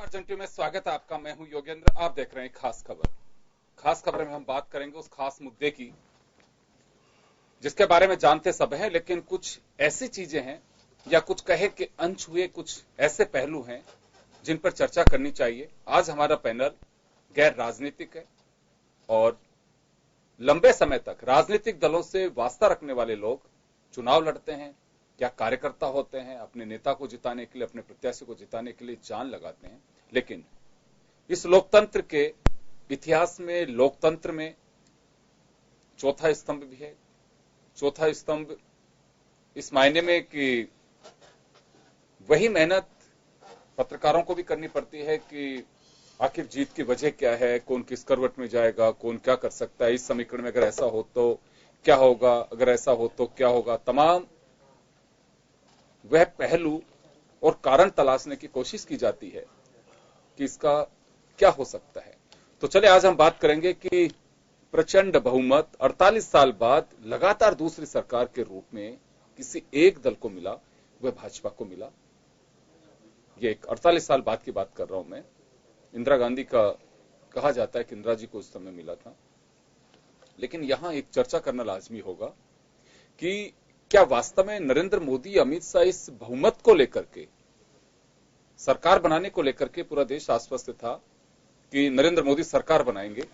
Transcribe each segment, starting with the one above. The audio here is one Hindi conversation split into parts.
अर्जेंटीना में स्वागत है आपका। मैं हूं योगेंद्र। आप देख रहे हैं खास खबर। खास खबर में हम बात करेंगे उस खास मुद्दे की जिसके बारे में जानते सब हैं, लेकिन कुछ ऐसी चीजें हैं या कुछ कहे कि अनछुए कुछ ऐसे पहलू हैं जिन पर चर्चा करनी चाहिए। आज हमारा पैनल गैर राजनीतिक है और लंबे समय तक राजनीतिक दलों से वास्ता रखने वाले लोग चुनाव लड़ते हैं या कार्यकर्ता होते हैं, अपने नेता को जिताने के लिए, अपने प्रत्याशी को जिताने के लिए जान लगाते हैं। लेकिन इस लोकतंत्र के इतिहास में, लोकतंत्र में चौथा स्तंभ भी है। चौथा स्तंभ इस मायने में कि वही मेहनत पत्रकारों को भी करनी पड़ती है कि आखिर जीत की वजह क्या है, कौन किस करवट में जाएगा, कौन क्या कर सकता है, इस समीकरण में अगर ऐसा हो तो क्या होगा, अगर ऐसा हो तो क्या होगा। तमाम वह पहलू और कारण तलाशने की कोशिश की जाती है कि इसका क्या हो सकता है। तो चले आज हम बात करेंगे कि प्रचंड बहुमत 48 साल बाद लगातार दूसरी सरकार के रूप में किसी एक दल को मिला, वह भाजपा को मिला। ये एक 48 साल बाद की बात कर रहा हूं मैं। इंदिरा गांधी का कहा जाता है कि इंदिरा जी को उस समय मिला था। लेकिन यहां एक चर्चा करना लाजमी होगा कि क्या वास्तव में नरेंद्र मोदी, अमित शाह इस बहुमत को लेकर के, सरकार बनाने को लेकर के पूरा देश आश्वस्त था कि नरेंद्र मोदी सरकार बनाएंगे,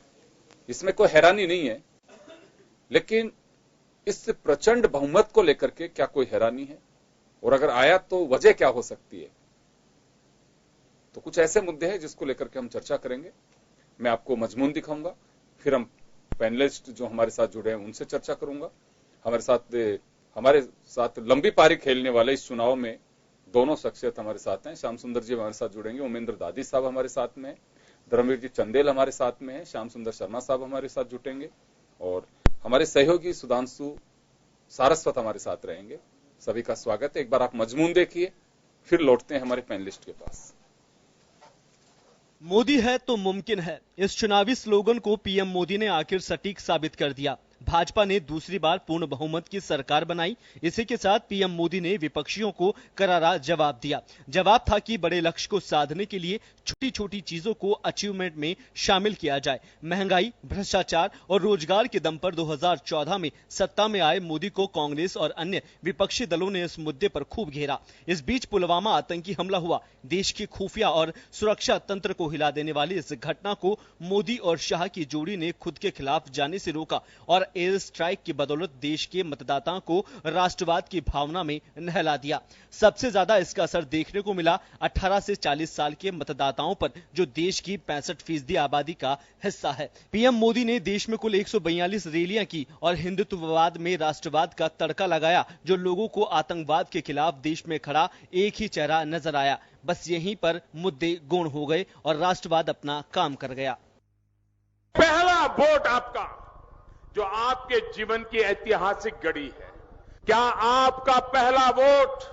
इसमें कोई हैरानी नहीं है। लेकिन इस प्रचंड बहुमत को लेकर के क्या कोई हैरानी है, और अगर आया तो वजह क्या हो सकती है। तो कुछ ऐसे मुद्दे हैं जिसको लेकर के हम चर्चा करेंगे। मैं आपको मजमून दिखाऊंगा, फिर हम पैनलिस्ट जो हमारे साथ जुड़े हैं उनसे चर्चा करूंगा। हमारे साथ लंबी पारी खेलने वाले इस चुनाव में दोनों शख्सियत हमारे साथ हैं। श्याम सुंदर जी हमारे साथ जुड़ेंगे, उमेंद्र दादी साहब हमारे साथ में, धर्मवीर जी चंदेल हमारे साथ में है, श्याम सुंदर शर्मा साहब हमारे साथ जुटेंगे और हमारे सहयोगी सुधांशु सारस्वत हमारे साथ रहेंगे। सभी का स्वागत है। एक बार आप मजमून देखिए, फिर लौटते हैं हमारे पैनलिस्ट के पास। मोदी है तो मुमकिन है, इस चुनावी स्लोगन को पीएम मोदी ने आखिर सटीक साबित कर दिया। भाजपा ने दूसरी बार पूर्ण बहुमत की सरकार बनाई। इसी के साथ पीएम मोदी ने विपक्षियों को करारा जवाब दिया। जवाब था कि बड़े लक्ष्य को साधने के लिए छोटी छोटी चीजों को अचीवमेंट में शामिल किया जाए। महंगाई, भ्रष्टाचार और रोजगार के दम पर 2014 में सत्ता में आए मोदी को कांग्रेस और अन्य विपक्षी दलों ने इस मुद्दे पर खूब घेरा। इस बीच पुलवामा आतंकी हमला हुआ। देश के खुफिया और सुरक्षा तंत्र को हिला देने वाली इस घटना को मोदी और शाह की जोड़ी ने खुद के खिलाफ जाने से रोका और एयर स्ट्राइक की बदौलत देश के मतदाताओं को राष्ट्रवाद की भावना में नहला दिया। सबसे ज्यादा इसका असर देखने को मिला 18 से 40 साल के मतदाताओं पर, जो देश की 65% आबादी का हिस्सा है। पीएम मोदी ने देश में कुल 142 रैलियां की और हिंदुत्ववाद में राष्ट्रवाद का तड़का लगाया, जो लोगों को आतंकवाद के खिलाफ देश में खड़ा एक ही चेहरा नजर आया। बस यहीं पर मुद्दे गौण हो गए और राष्ट्रवाद अपना काम कर गया। पहला वोट आपका, जो आपके जीवन की ऐतिहासिक घड़ी है, क्या आपका पहला वोट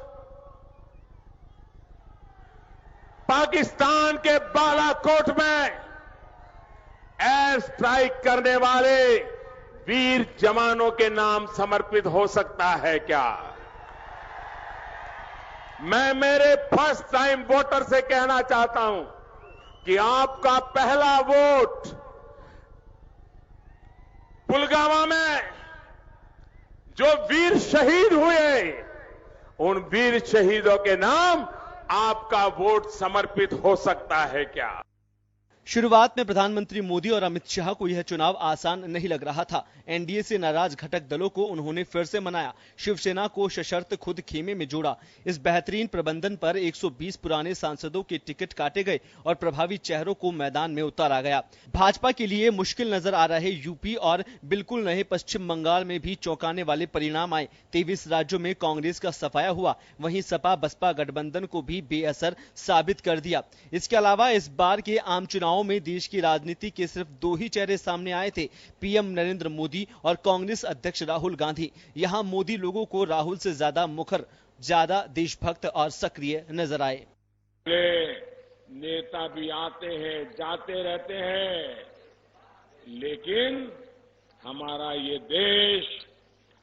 पाकिस्तान के बालाकोट में एयर स्ट्राइक करने वाले वीर जवानों के नाम समर्पित हो सकता है क्या? मैं मेरे फर्स्ट टाइम वोटर से कहना चाहता हूं कि आपका पहला वोट पुलवामा में जो वीर शहीद हुए, उन वीर शहीदों के नाम आपका वोट समर्पित हो सकता है क्या? शुरुआत में प्रधानमंत्री मोदी और अमित शाह को यह चुनाव आसान नहीं लग रहा था। एनडीए से नाराज घटक दलों को उन्होंने फिर से मनाया। शिवसेना को सशर्त खुद खेमे में जोड़ा। इस बेहतरीन प्रबंधन पर 120 पुराने सांसदों के टिकट काटे गए और प्रभावी चेहरों को मैदान में उतारा गया। भाजपा के लिए मुश्किल नजर आ रहे यूपी और बिल्कुल नए पश्चिम बंगाल में भी चौंकाने वाले परिणाम आए। 23 राज्यों में कांग्रेस का सफाया हुआ, वहीं सपा बसपा गठबंधन को भी बेअसर साबित कर दिया। इसके अलावा इस बार के आम चुनाव में देश की राजनीति के सिर्फ दो ही चेहरे सामने आए थे, पीएम नरेंद्र मोदी और कांग्रेस अध्यक्ष राहुल गांधी। यहां मोदी लोगों को राहुल से ज्यादा मुखर, ज्यादा देशभक्त और सक्रिय नजर आए। नेता भी आते हैं, जाते रहते हैं, लेकिन हमारा ये देश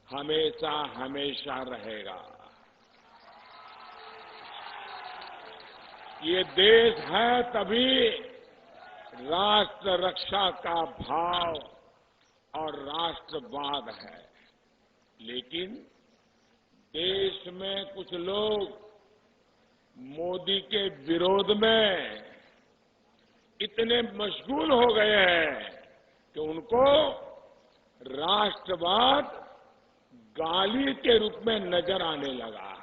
हमेशा हमेशा रहेगा। ये देश है तभी राष्ट्र रक्षा का भाव और राष्ट्रवाद है, लेकिन देश में कुछ लोग मोदी के विरोध में इतने मशगूल हो गए हैं कि उनको राष्ट्रवाद गाली के रूप में नजर आने लगा है।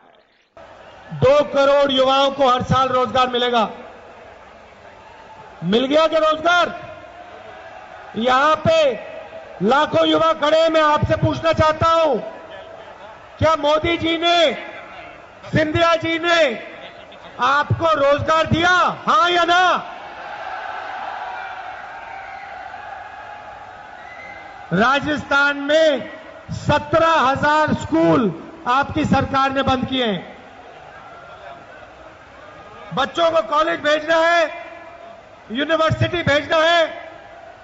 2 करोड़ युवाओं को हर साल रोजगार मिलेगा। मिल गया क्या रोजगार? यहां पे लाखों युवा खड़े हैं। मैं आपसे पूछना चाहता हूं, क्या मोदी जी ने, सिंधिया जी ने आपको रोजगार दिया? हां या ना? राजस्थान में 17,000 स्कूल आपकी सरकार ने बंद किए हैं। बच्चों को कॉलेज भेजना है, यूनिवर्सिटी भेजना है,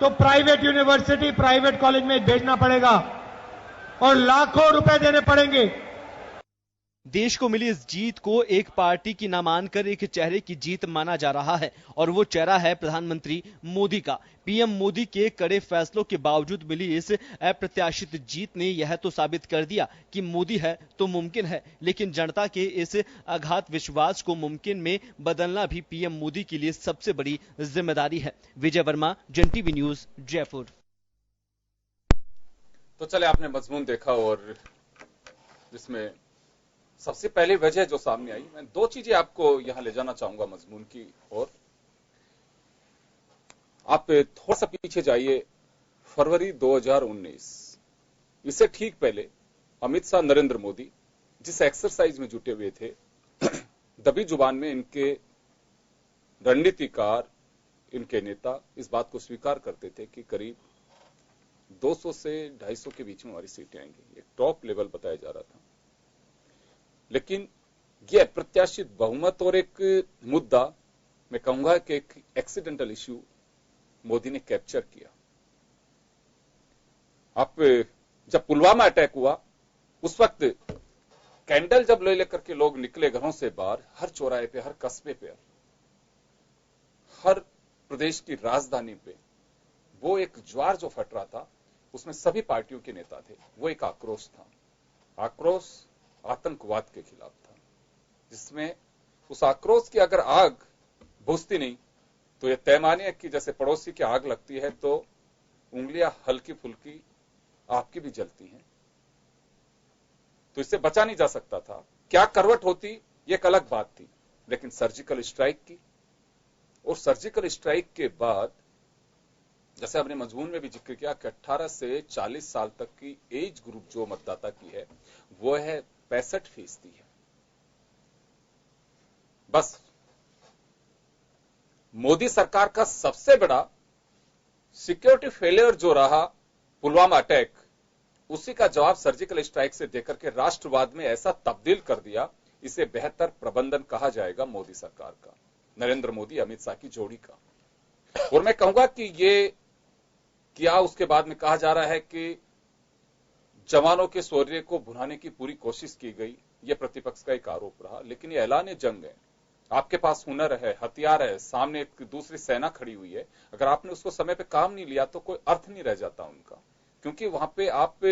तो प्राइवेट यूनिवर्सिटी, प्राइवेट कॉलेज में भेजना पड़ेगा और लाखों रुपए देने पड़ेंगे। देश को मिली इस जीत को एक पार्टी की ना मानकर एक चेहरे की जीत माना जा रहा है और वो चेहरा है प्रधानमंत्री मोदी का। पीएम मोदी के कड़े फैसलों के बावजूद मिली इस अप्रत्याशित जीत ने यह तो साबित कर दिया कि मोदी है तो मुमकिन है, लेकिन जनता के इस अगाध विश्वास को मुमकिन में बदलना भी पीएम मोदी के लिए सबसे बड़ी जिम्मेदारी है। विजय वर्मा, जन टीवी न्यूज, जयपुर। तो चले, आपने मजमून देखा और जिसमें सबसे पहली वजह जो सामने आई, मैं 2 चीजें आपको यहां ले जाना चाहूंगा मजमून की ओर। आप थोड़ा सा पीछे जाइए, फरवरी 2019, इससे ठीक पहले अमित शाह, नरेंद्र मोदी जिस एक्सरसाइज में जुटे हुए थे, दबी जुबान में इनके रणनीतिकार, इनके नेता इस बात को स्वीकार करते थे कि करीब 200 से 250 के बीच में हमारी सीटें आएंगी। एक टॉप लेवल बताया जा रहा था, लेकिन यह अप्रत्याशित बहुमत और एक मुद्दा, मैं कहूंगा कि एक एक्सीडेंटल इश्यू मोदी ने कैप्चर किया। आप जब पुलवामा अटैक हुआ, उस वक्त कैंडल जब ले लेकर के लोग निकले घरों से बाहर, हर चौराहे पे, हर कस्बे पे, हर प्रदेश की राजधानी पे वो एक ज्वार जो फट रहा था, उसमें सभी पार्टियों के नेता थे। वो एक आक्रोश था, आक्रोश आतंकवाद के खिलाफ था, जिसमें उस आक्रोश की अगर आग बुझती नहीं तो यह तय मानिए कि जैसे पड़ोसी की आग लगती है तो उंगलियां हल्की फुल्की आपकी भी जलती हैं। तो इससे बचा नहीं जा सकता था। क्या करवट होती यह एक अलग बात थी, लेकिन सर्जिकल स्ट्राइक की, और सर्जिकल स्ट्राइक के बाद जैसे आपने मजमून में भी जिक्र किया कि 18 से 40 साल तक की एज ग्रुप जो मतदाता की है वो है 65% है। बस मोदी सरकार का सबसे बड़ा सिक्योरिटी फेलियर जो रहा पुलवामा अटैक, उसी का जवाब सर्जिकल स्ट्राइक से देकर के राष्ट्रवाद में ऐसा तब्दील कर दिया, इसे बेहतर प्रबंधन कहा जाएगा मोदी सरकार का, नरेंद्र मोदी अमित शाह की जोड़ी का। और मैं कहूंगा कि ये क्या उसके बाद में कहा जा रहा है कि जवानों के शौर्य को भुनाने की पूरी कोशिश की गई, यह प्रतिपक्ष का एक आरोप रहा, लेकिन यह ऐलान जंग है। आपके पास हुनर है, हथियार है, सामने एक दूसरी सेना खड़ी हुई है, अगर आपने उसको समय पे काम नहीं लिया तो कोई अर्थ नहीं रह जाता उनका, क्योंकि वहां पे आप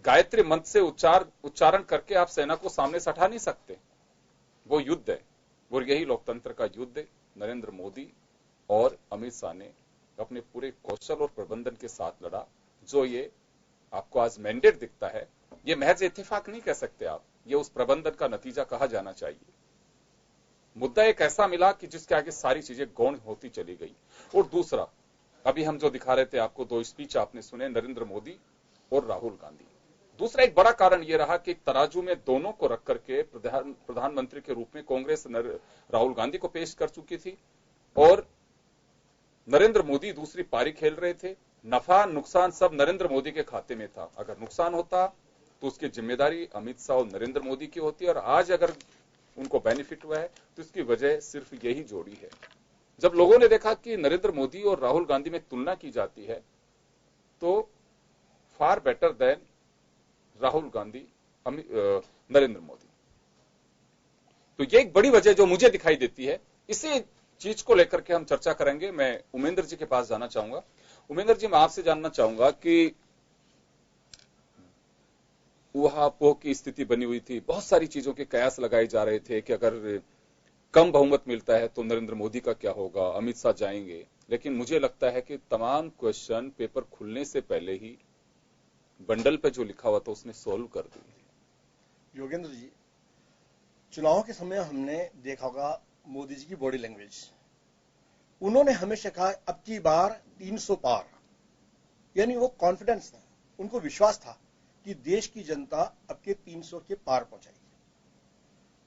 गायत्री मंत्र से उच्चारण करके आप सेना को सामने से हटा नहीं सकते। वो युद्ध है, और यही लोकतंत्र का युद्ध है। नरेंद्र मोदी और अमित शाह ने अपने पूरे कौशल और प्रबंधन के साथ लड़ा। जो ये आपको आज मैंडेट दिखता है, ये महज इत्तेफाक नहीं कह सकते आप, ये उस प्रबंधन का नतीजा कहा जाना चाहिए। मुद्दा एक ऐसा मिला कि जिसके आगे सारी चीजें गौण होती चली गई। और दूसरा, अभी हम जो दिखा रहे थे आपको, 2 स्पीच आपने सुने, नरेंद्र मोदी और राहुल गांधी। दूसरा एक बड़ा कारण यह रहा कि तराजू में दोनों को रख करके प्रधानमंत्री के रूप में कांग्रेस राहुल गांधी को पेश कर चुकी थी, और नरेंद्र मोदी दूसरी पारी खेल रहे थे। नफा नुकसान सब नरेंद्र मोदी के खाते में था। अगर नुकसान होता तो उसकी जिम्मेदारी अमित शाह और नरेंद्र मोदी की होती, और आज अगर उनको बेनिफिट हुआ है तो इसकी वजह सिर्फ यही जोड़ी है। जब लोगों ने देखा कि नरेंद्र मोदी और राहुल गांधी में तुलना की जाती है, तो far better than Rahul Gandhi, Narendra Modi. तो ये एक बड़ी वजह जो मुझे दिखाई देती है। इसी चीज को लेकर के हम चर्चा करेंगे। मैं उमेंद्र जी के पास जाना चाहूंगा। उमेंद्र जी, मैं आपसे जानना चाहूंगा कि ऊहापोह की स्थिति बनी हुई थी, बहुत सारी चीजों के कयास लगाए जा रहे थे कि अगर कम बहुमत मिलता है तो नरेंद्र मोदी का क्या होगा, अमित शाह जाएंगे। लेकिन मुझे लगता है कि तमाम क्वेश्चन पेपर खुलने से पहले ही बंडल पे जो लिखा हुआ था उसने सोल्व कर दिए। योगेंद्र जी, चुनाव के समय हमने देखा होगा मोदी जी की बॉडी लैंग्वेज। उन्होंने हमेशा कहा अब की बार 300 पार, यानी वो कॉन्फिडेंस था, उनको विश्वास था कि देश की जनता अब के 300 के पार पहुंचाएगी।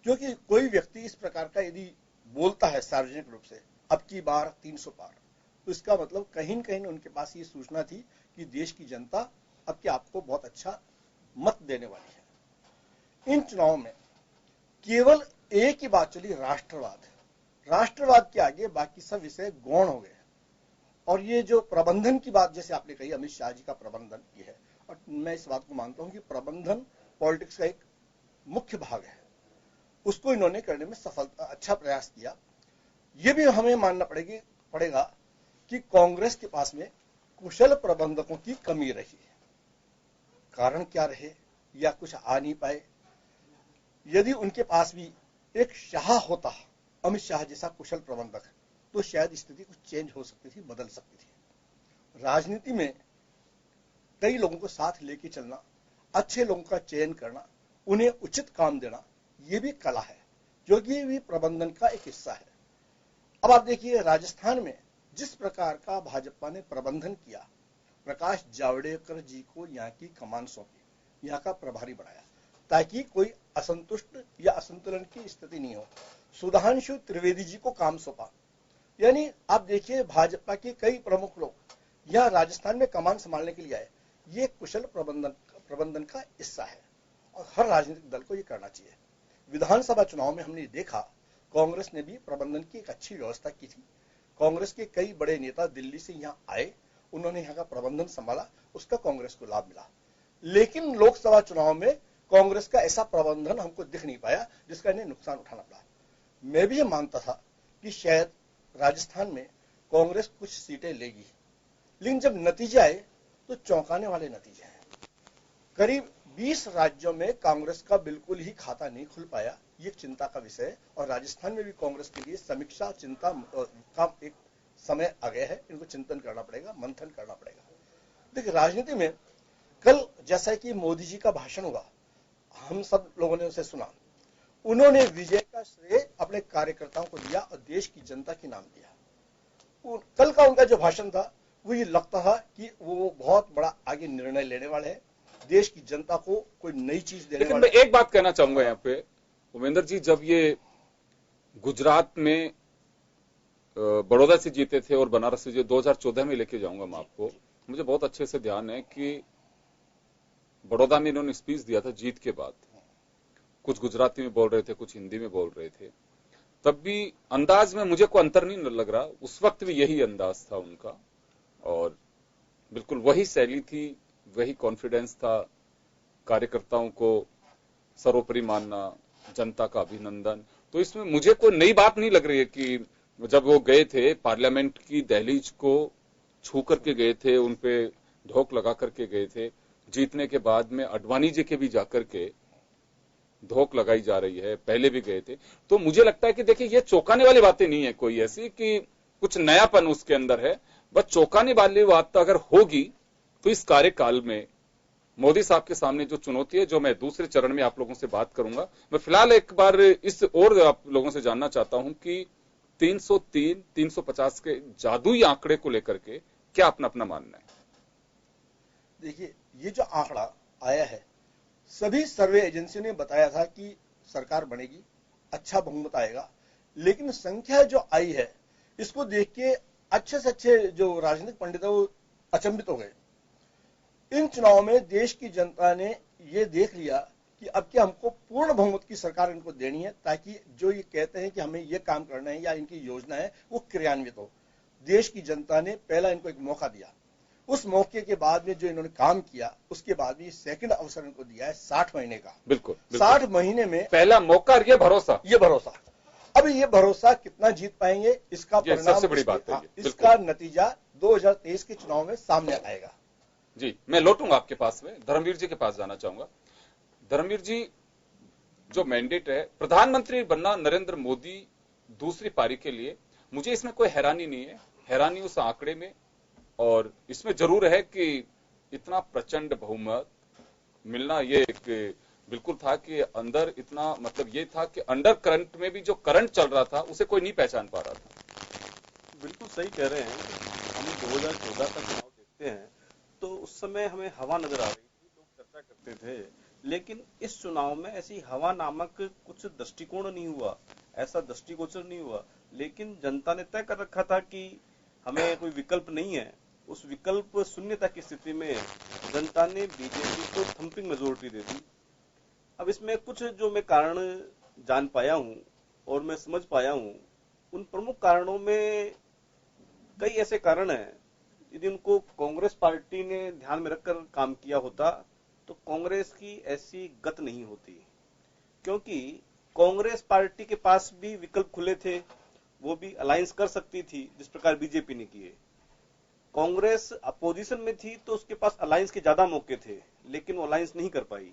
क्योंकि कोई व्यक्ति इस प्रकार का यदि बोलता है सार्वजनिक रूप से अब की बार 300 पार, तो इसका मतलब कहीं न कहीं उनके पास ये सूचना थी कि देश की जनता अब के आपको बहुत अच्छा मत देने वाली है। इन चुनाव में केवल एक ही बात चली, राष्ट्रवाद। राष्ट्रवाद के आगे बाकी सब विषय गौण हो गए। और ये जो प्रबंधन की बात जैसे आपने कही, अमित शाह जी का प्रबंधन ये है, और मैं इस बात को मानता हूं कि प्रबंधन पॉलिटिक्स का एक मुख्य भाग है। उसको इन्होंने करने में अच्छा प्रयास किया। ये भी हमें मानना पड़ेगा कि कांग्रेस के पास में कुशल प्रबंधकों की कमी रही है। कारण क्या रहे या कुछ आ नहीं पाए। यदि उनके पास भी एक शाह होता, अमित शाह जैसा कुशल प्रबंधक, तो शायद स्थिति कुछ चेंज हो सकती थी, बदल सकती थी। राजनीति में कई लोगों को साथ लेके चलना, अच्छे लोगों का चयन करना, उन्हें उचित काम देना, ये भी कला है, जो कि भी प्रबंधन का एक हिस्सा है। अब आप देखिए राजस्थान में जिस प्रकार का भाजपा ने प्रबंधन किया, प्रकाश जावड़ेकर जी को यहाँ की कमान सौंपी, यहाँ का प्रभारी बनाया, ताकि कोई असंतुष्ट या असंतुलन की स्थिति नहीं हो। सुधांशु त्रिवेदी जी को काम सौंपा, यानी आप देखिए भाजपा के कई प्रमुख लोग यहाँ राजस्थान में कमान संभालने के लिए आए। ये कुशल प्रबंधन का हिस्सा है और हर राजनीतिक दल को ये करना चाहिए। विधानसभा चुनाव में हमने देखा कांग्रेस ने भी प्रबंधन की एक अच्छी व्यवस्था की थी। कांग्रेस के कई बड़े नेता दिल्ली से यहाँ आए, उन्होंने यहाँ का प्रबंधन संभाला, उसका कांग्रेस को लाभ मिला। लेकिन लोकसभा चुनाव में कांग्रेस का ऐसा प्रबंधन हमको दिख नहीं पाया जिसका इन्हें नुकसान उठाना पड़ा। मैं भी ये मानता था कि शायद राजस्थान में कांग्रेस कुछ सीटें लेगी, लेकिन जब नतीजे आए तो चौंकाने वाले नतीजे हैं। करीब 20 राज्यों में कांग्रेस का बिल्कुल ही खाता नहीं खुल पाया, ये चिंता का विषय है। और राजस्थान में भी कांग्रेस के लिए समीक्षा चिंता का एक समय आ गया है। इनको चिंतन करना पड़ेगा, मंथन करना पड़ेगा। देखिए राजनीति में कल जैसा कि मोदी जी का भाषण हुआ, हम सब लोगों ने उसे सुना। उन्होंने विजय का श्रेय अपने कार्यकर्ताओं को दिया और देश की जनता के नाम दिया। कल का उनका जो भाषण था वो ये लगता था कि वो बहुत बड़ा आगे निर्णय लेने वाले हैं, देश की जनता को कोई नई चीज देने वाले। लेकिन मैं एक बात कहना चाहूंगा यहाँ पे उमेंद्र जी, जब ये गुजरात में बड़ौदा से जीते थे और बनारस से 2014 में लेके जाऊंगा मैं आपको, मुझे बहुत अच्छे से ध्यान है कि बड़ौदा में इन्होंने स्पीच दिया था जीत के बाद। कुछ गुजराती में बोल रहे थे, कुछ हिंदी में बोल रहे थे। तब भी अंदाज में मुझे कोई अंतर नहीं लग रहा, उस वक्त भी यही अंदाज था उनका और बिल्कुल वही शैली थी, वही कॉन्फिडेंस था, कार्यकर्ताओं को सर्वोपरि मानना, जनता का अभिनंदन। तो इसमें मुझे कोई नई बात नहीं लग रही है कि जब वो गए थे पार्लियामेंट की दहलीज को छू करके गए थे, उनपे ढोक लगा करके गए थे। जीतने के बाद में अडवाणी जी के भी जाकर के धोख लगाई जा रही है, पहले भी गए थे। तो मुझे लगता है कि देखिए ये चौंकाने वाली बातें नहीं है कोई ऐसी कि कुछ नयापन उसके अंदर है। बस चौंकाने वाली बात तो अगर होगी तो इस कार्यकाल में मोदी साहब के सामने जो चुनौती है, जो मैं दूसरे चरण में आप लोगों से बात करूंगा, मैं फिलहाल एक बार इस और आप लोगों से जानना चाहता हूं कि 303, 350 के जादुई आंकड़े को लेकर के क्या अपना अपना मानना है? देखिए ये जो आंकड़ा आया है, सभी सर्वे एजेंसियों ने बताया था कि सरकार बनेगी, अच्छा बहुमत आएगा, लेकिन संख्या जो आई है इसको देख के अच्छे से अच्छे जो राजनीतिक पंडित है वो अचंभित हो गए। इन चुनाव में देश की जनता ने ये देख लिया कि अब क्या हमको पूर्ण बहुमत की सरकार इनको देनी है, ताकि जो ये कहते हैं कि हमें ये काम करना है या इनकी योजना है वो क्रियान्वित हो। देश की जनता ने पहला इनको एक मौका दिया। उस मौके के बाद में जो इन्होंने काम किया, उसके बाद में सेकंड अवसर इनको दिया है 60 महीने का। बिल्कुल, 60 महीने में पहला मौका और ये भरोसा। अब ये भरोसा कितना जीत पाएंगे, इसका परिणाम, सबसे बड़ी बात है, इसका नतीजा 2023 के चुनाव में सामने आएगा। जी, मैं लौटूंगा आपके पास में, धर्मवीर जी के पास जाना चाहूंगा। धर्मवीर जी, जो मैंडेट है प्रधानमंत्री बनना नरेंद्र मोदी दूसरी पारी के लिए, मुझे इसमें कोई हैरानी नहीं है। हैरानी उस आंकड़े में, और इसमें जरूर है कि इतना प्रचंड बहुमत मिलना ये एक बिल्कुल था कि अंदर इतना, मतलब ये था कि अंडर करंट में भी जो करंट चल रहा था उसे कोई नहीं पहचान पा रहा था। बिल्कुल सही कह रहे हैं। हम 2014 का चुनाव देखते हैं तो उस समय हमें हवा नजर आ रही थी, लोग चर्चा करते थे, लेकिन इस चुनाव में ऐसी हवा नामक कुछ दृष्टिकोण नहीं हुआ, ऐसा दृष्टिगोचर नहीं हुआ। लेकिन जनता ने तय कर रखा था कि हमें कोई विकल्प नहीं है। उस विकल्प शून्यता की स्थिति में जनता ने बीजेपी को थंपिंग मेजोरिटी दे दी। अब इसमें कुछ जो मैं कारण जान पाया हूं और मैं समझ पाया हूं, उन प्रमुख कारणों में कई ऐसे कारण हैं। यदि उनको कांग्रेस पार्टी ने ध्यान में रखकर काम किया होता तो कांग्रेस की ऐसी गत नहीं होती, क्योंकि कांग्रेस पार्टी के पास भी विकल्प खुले थे, वो भी अलायंस कर सकती थी जिस प्रकार बीजेपी ने किए। कांग्रेस अपोजिशन में थी तो उसके पास अलायंस के ज्यादा मौके थे, लेकिन वो अलायंस नहीं कर पाई।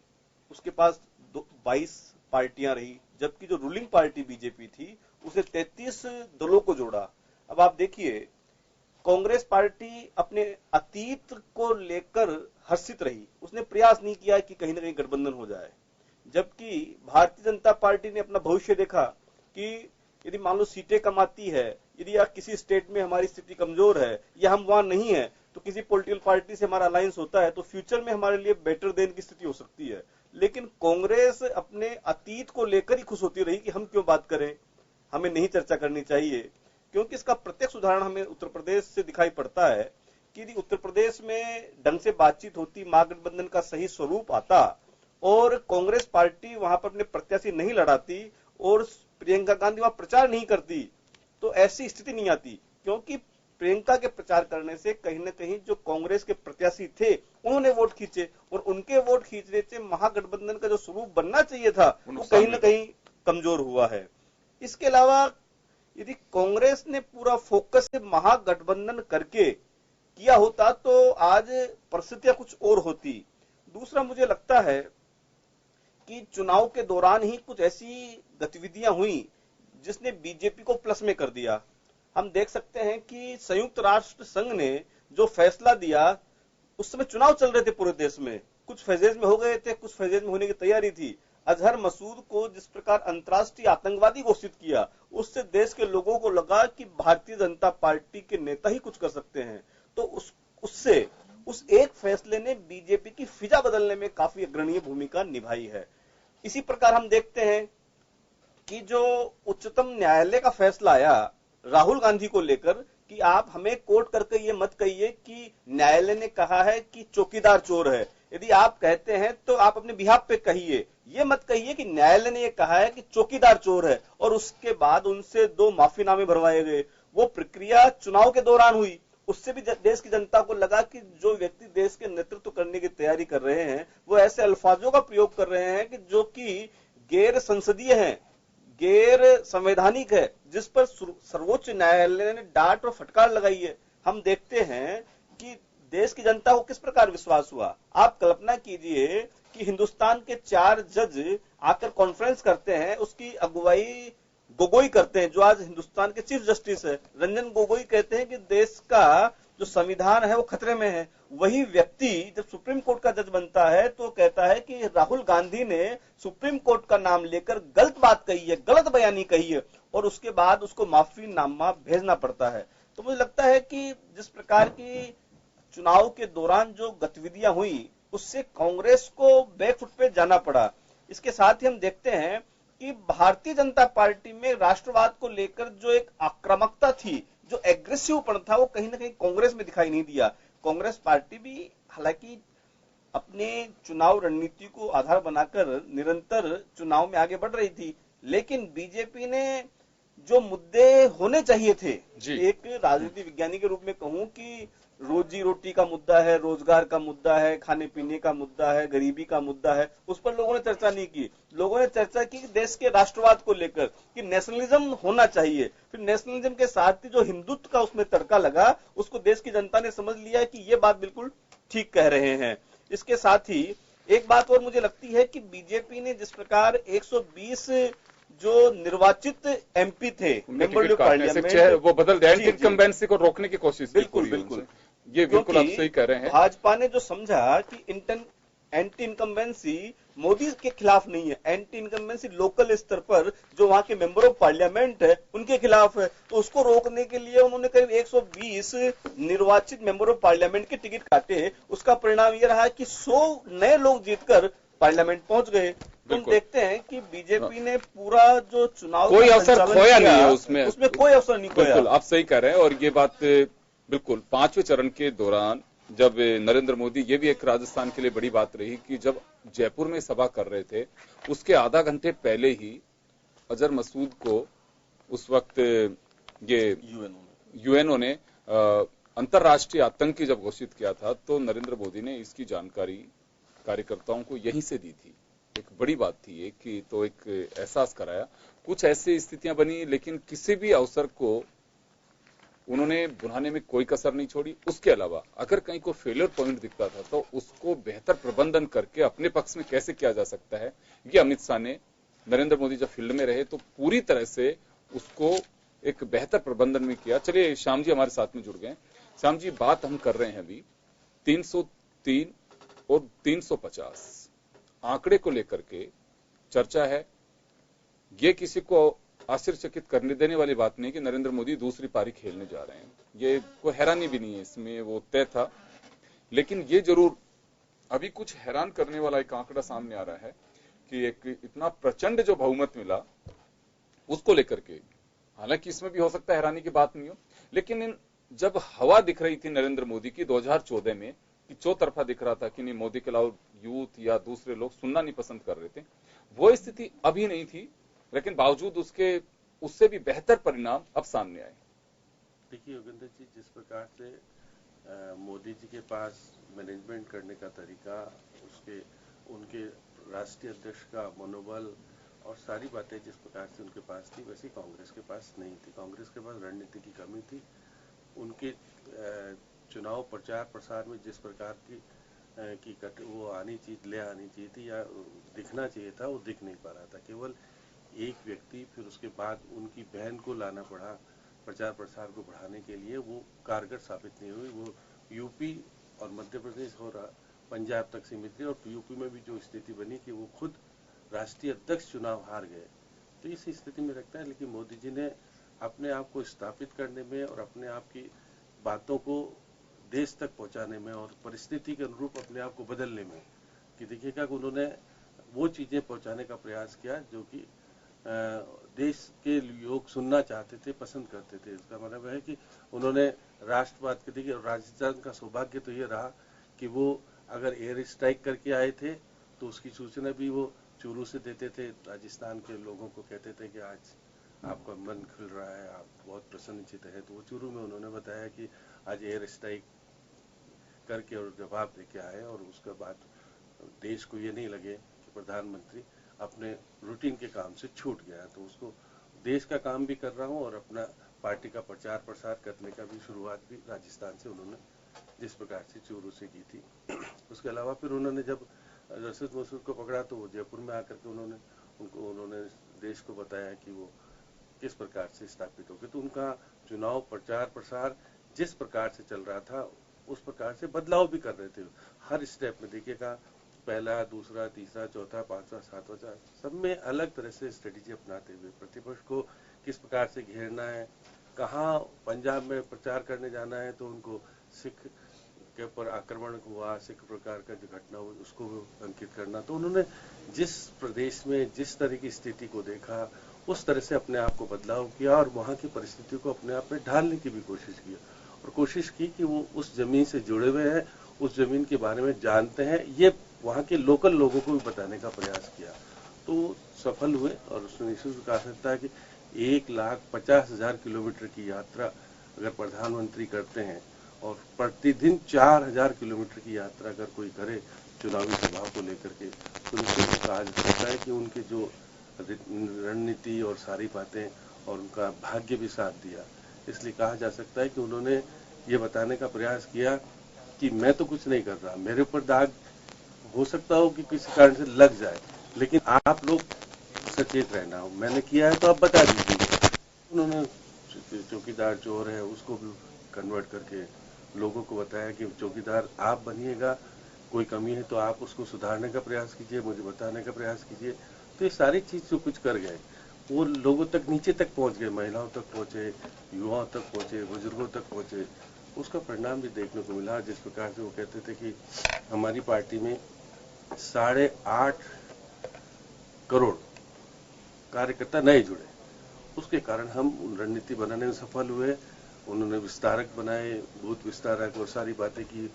उसके पास 22 पार्टियां रही, जबकि जो रूलिंग पार्टी बीजेपी थी उसे 33 दलों को जोड़ा। अब आप देखिए, कांग्रेस पार्टी अपने अतीत को लेकर हर्षित रही, उसने प्रयास नहीं किया कि कहीं ना कहीं गठबंधन हो जाए। जबकि भारतीय जनता पार्टी ने अपना भविष्य देखा कि यदि मान लो सीटें कम आती है, यदि या किसी स्टेट में हमारी स्थिति कमजोर है या हम वहां नहीं है, तो किसी पॉलिटिकल पार्टी से हमारा अलायंस होता है तो फ्यूचर में हमारे लिए बेटर देन की स्थिति हो सकती है। लेकिन कांग्रेस अपने अतीत को लेकर ही खुश होती रही कि हम क्यों बात करें, हमें नहीं चर्चा करनी चाहिए। क्योंकि इसका प्रत्यक्ष उदाहरण हमें उत्तर प्रदेश से दिखाई पड़ता है कि यदि उत्तर प्रदेश में ढंग से बातचीत होती, महागठबंधन का सही स्वरूप आता और कांग्रेस पार्टी वहां पर अपने प्रत्याशी नहीं लड़ाती और प्रियंका गांधी वहां प्रचार नहीं करती, तो ऐसी स्थिति नहीं आती। क्योंकि प्रियंका के प्रचार करने से कहीं न कहीं जो कांग्रेस के प्रत्याशी थे उन्होंने वोट खींचे, और उनके वोट खींचने से महागठबंधन का जो स्वरूप बनना चाहिए था वो कहीं न कहीं कमजोर हुआ है। इसके अलावा यदि कांग्रेस ने पूरा फोकस से महागठबंधन करके किया होता तो आज परिस्थितियां कुछ और होती। दूसरा, मुझे लगता है कि चुनाव के दौरान ही कुछ ऐसी गतिविधियां हुई जिसने बीजेपी को प्लस में कर दिया। हम देख सकते हैं कि संयुक्त राष्ट्र संघ ने जो फैसला दिया, उस समय चुनाव चल रहे थे पूरे देश में, कुछ फेजेज में हो गए थे, कुछ फेजेज में होने की तैयारी थी। अजहर मसूद को जिस प्रकार अंतर्राष्ट्रीय आतंकवादी घोषित किया, उससे देश के लोगों को लगा कि भारतीय जनता पार्टी के नेता ही कुछ कर सकते हैं। तो उससे उस एक फैसले ने बीजेपी की फिजा बदलने में काफी अग्रणीय भूमिका निभाई है। इसी प्रकार हम देखते हैं कि जो उच्चतम न्यायालय का फैसला आया राहुल गांधी को लेकर कि आप हमें कोर्ट करके ये मत कहिए कि न्यायालय ने कहा है कि चौकीदार चोर है। यदि आप कहते हैं तो आप अपने बिहाफ पे कहिए, ये मत कहिए कि न्यायालय ने ये कहा है कि चौकीदार चोर है। और उसके बाद उनसे 2 माफीनामे भरवाए गए। वो प्रक्रिया चुनाव के दौरान हुई। उससे भी देश की जनता को लगा कि जो व्यक्ति देश के नेतृत्व करने की तैयारी कर रहे हैं वो ऐसे अल्फाजों का प्रयोग कर रहे हैं कि जो कि गैर संसदीय है, गैर संवैधानिक है, जिस पर सर्वोच्च न्यायालय ने डांट और फटकार लगाई है। हम देखते हैं कि देश की जनता को किस प्रकार विश्वास हुआ। आप कल्पना कीजिए कि हिंदुस्तान के 4 जज आकर कॉन्फ्रेंस करते हैं, उसकी अगुवाई गोगोई करते हैं जो आज हिंदुस्तान के चीफ जस्टिस है। रंजन गोगोई कहते हैं कि देश का जो संविधान है वो खतरे में है। वही व्यक्ति जब सुप्रीम कोर्ट का जज बनता है तो कहता है कि राहुल गांधी ने सुप्रीम कोर्ट का नाम लेकर गलत बात कही है, गलत बयानी कही है, और उसके बाद उसको माफीनामा भेजना पड़ता है। तो मुझे लगता है कि जिस प्रकार की चुनाव के दौरान जो गतिविधियां हुई उससे कांग्रेस को बैकफुट पे जाना पड़ा। इसके साथ ही हम देखते हैं कि भारतीय जनता पार्टी में राष्ट्रवाद को लेकर जो एक आक्रामकता थी, जो एग्रेसिवपन था, वो कहीं ना कहीं कांग्रेस में दिखाई नहीं दिया। कांग्रेस पार्टी भी हालांकि अपने चुनाव रणनीति को आधार बनाकर निरंतर चुनाव में आगे बढ़ रही थी, लेकिन बीजेपी ने जो मुद्दे होने चाहिए थे, जी। एक राजनीति विज्ञानी के रूप में कहूं कि रोजी रोटी का मुद्दा है, रोजगार का मुद्दा है, खाने पीने का मुद्दा है, गरीबी का मुद्दा है, उस पर लोगों ने चर्चा नहीं की। लोगों ने चर्चा की देश के राष्ट्रवाद को लेकर कि नेशनलिज्म होना चाहिए। फिर नेशनलिज्म के साथ ही जो हिंदुत्व का उसमें तड़का लगा, उसको देश की जनता ने समझ लिया कि ये बात बिल्कुल ठीक कह रहे हैं। इसके साथ ही एक बात और मुझे लगती है कि बीजेपी ने जिस प्रकार 120 जो निर्वाचित एमपी थे, मेंबर ऑफ पार्लियामेंट, वो बदल दिया, एंटी इनकम्बेंसी को रोकने की कोशिश की। बिल्कुल बिल्कुल, ये बिल्कुल आप सही कह रहे हैं। भाजपा ने जो समझा कि एंटी इनकम्बेंसी मोदी के खिलाफ नहीं है, एंटी इनकम्बेंसी लोकल स्तर पर जो वहां के मेंबर ऑफ पार्लियामेंट है उनके खिलाफ है, तो उसको रोकने के लिए उन्होंने करीब 120 निर्वाचित मेंबर ऑफ पार्लियामेंट के टिकट काटे। उसका परिणाम यह रहा कि 100 नए लोग जीतकर पार्लियामेंट पहुंच गए। तुम देखते हैं कि बीजेपी ने पूरा जो चुनाव कोई अवसर खोया नहीं है, उसमें कोई अवसर नहीं खोया। बिल्कुल आप सही कह रहे हैं। और ये बात बिल्कुल 5वें चरण के दौरान जब नरेंद्र मोदी, ये भी एक राजस्थान के लिए बड़ी बात रही कि जब जयपुर में सभा कर रहे थे उसके आधा घंटे पहले ही अजहर मसूद को उस वक्त ये यूएनओ ने अंतर्राष्ट्रीय आतंकी जब घोषित किया था, तो नरेंद्र मोदी ने इसकी जानकारी कार्यकर्ताओं को यहीं से दी थी। एक बड़ी बात थी ये कि तो एक एहसास कराया। कुछ ऐसी स्थितियां बनी लेकिन किसी भी अवसर को उन्होंने बुलाने में कोई कसर नहीं छोड़ी। उसके अलावा अगर कहीं को फेलियर पॉइंट दिखता था तो उसको बेहतर प्रबंधन करके अपने पक्ष में कैसे किया जा सकता है, ये अमित शाह ने, नरेंद्र मोदी जब फील्ड में रहे तो पूरी तरह से उसको एक बेहतर प्रबंधन में किया। चलिए श्याम जी हमारे साथ में जुड़ गए। श्याम जी, बात हम कर रहे हैं अभी 303 और 350 आंकड़े को लेकर के चर्चा है। ये किसी को आश्चर्यचकित करने देने वाली बात नहीं कि नरेंद्र मोदी दूसरी पारी खेलने जा रहे हैं। ये कोई हैरानी भी नहीं है इसमें, वो तय था। लेकिन ये जरूर अभी कुछ हैरान करने वाला एक आंकड़ा सामने आ रहा है कि एक इतना प्रचंड जो बहुमत मिला उसको लेकर के, हालांकि इसमें भी हो सकता है हैरानी की बात नहीं हो, लेकिन जब हवा दिख रही थी नरेंद्र मोदी की 2014 में कि चौतरफा दिख रहा था कि नहीं मोदी के अलावा यूथ या दूसरे लोग सुनना नहीं पसंद कर रहे थे, वो स्थिति अभी नहीं थी। लेकिन बावजूद उससे भी बेहतर परिणाम अब सामने आए। देखिए योगेंद्र जी, जिस प्रकार से मोदी जी के पास मैनेजमेंट करने का तरीका, उनके राष्ट्रीय अध्यक्ष का मनोबल और सारी बातें जिस प्रकार से उनके पास थी, वैसे कांग्रेस के पास नहीं थी। कांग्रेस के पास रणनीति की कमी थी। उनके चुनाव प्रचार प्रसार में जिस प्रकार की वो आनी चाहिए थी या दिखना चाहिए था, वो दिख नहीं पा रहा था। केवल एक व्यक्ति, फिर उसके बाद उनकी बहन को लाना पड़ा प्रचार प्रसार को बढ़ाने के लिए, वो कारगर साबित नहीं हुई। वो यूपी और मध्य प्रदेश और पंजाब तक सीमित थी, और यूपी में भी जो स्थिति बनी कि वो खुद राष्ट्रीय अध्यक्ष चुनाव हार गए। तो इस स्थिति में रखता है। लेकिन मोदी जी ने अपने आप को स्थापित करने में और अपने आप की बातों को देश तक पहुंचाने में और परिस्थिति के अनुरूप अपने आप को बदलने में, कि देखिएगा कि उन्होंने वो चीजें पहुंचाने का प्रयास किया जो कि देश के लोग सुनना चाहते थे, पसंद करते थे। इसका मतलब है कि उन्होंने राष्ट्रवाद के, देखिए राजस्थान का सौभाग्य तो ये रहा कि वो अगर एयर स्ट्राइक करके आए थे तो उसकी सूचना भी वो चूरू से देते थे। राजस्थान के लोगों को कहते थे कि आज आपका मन खुल रहा है, आप बहुत प्रसन्नचित है। तो वो चूरू में उन्होंने बताया कि आज एयर स्ट्राइक करके और जवाब देके आए, और उसके बाद देश को ये नहीं लगे कि प्रधानमंत्री अपने रूटीन के काम से छूट गया। तो उसको देश का काम भी कर रहा हूँ और अपना पार्टी का प्रचार प्रसार करने का भी शुरुआत भी राजस्थान से उन्होंने जिस प्रकार से चूरू से की थी। उसके अलावा फिर उन्होंने जब रशीद मसूद को पकड़ा तो वो जयपुर में आकर के उन्होंने देश को बताया कि वो किस प्रकार से स्थापित हो गए। तो उनका चुनाव प्रचार प्रसार जिस प्रकार से चल रहा था उस प्रकार से बदलाव भी कर रहे थे। हर स्टेप में देखिएगा, पहला, दूसरा, तीसरा, चौथा, पांचवा, सातवां, सब में अलग तरह से स्ट्रेटेजी अपनाते हुए प्रतिपक्ष को किस प्रकार से घेरना है, कहाँ पंजाब में प्रचार करने जाना है तो उनको सिख के ऊपर आक्रमण हुआ, सिख प्रकार का जो घटना हुई उसको अंकित करना। तो उन्होंने जिस प्रदेश में जिस तरह की स्थिति को देखा उस तरह से अपने आप को बदलाव किया और वहाँ की परिस्थिति को अपने आप में ढालने की भी कोशिश की, और कोशिश की कि वो उस जमीन से जुड़े हुए हैं, उस जमीन के बारे में जानते हैं, ये वहाँ के लोकल लोगों को भी बताने का प्रयास किया। तो सफल हुए और उसने निश्चित कहा सकता है कि 1,50,000 किलोमीटर की यात्रा अगर प्रधानमंत्री करते हैं और प्रतिदिन 4,000 किलोमीटर की यात्रा अगर कोई करे चुनावी सभा को लेकर के, तो निश्चित कहा जा सकता है कि उनके जो रणनीति और सारी बातें और उनका भाग्य भी साथ दिया। इसलिए कहा जा सकता है कि उन्होंने ये बताने का प्रयास किया कि मैं तो कुछ नहीं कर रहा, मेरे ऊपर दाग हो सकता हो कि किसी कारण से लग जाए, लेकिन आप लोग सचेत रहना हो, मैंने किया है तो आप बता दीजिए। उन्होंने चौकीदार चोर है उसको भी कन्वर्ट करके लोगों को बताया कि चौकीदार आप बनिएगा, कोई कमी है तो आप उसको सुधारने का प्रयास कीजिए, मुझे बताने का प्रयास कीजिए। तो ये सारी चीज जो कुछ कर गए वो लोगों तक, नीचे तक पहुंच गए, महिलाओं तक पहुंचे, युवाओं तक पहुंचे, बुजुर्गों तक पहुंचे। उसका परिणाम भी देखने को मिला। जिस प्रकार से वो कहते थे कि हमारी पार्टी में 8.5 करोड़ कार्यकर्ता नए जुड़े, उसके कारण हम रणनीति बनाने में सफल हुए। उन्होंने विस्तारक बनाए, बूथ विस्तारक और सारी बातें की।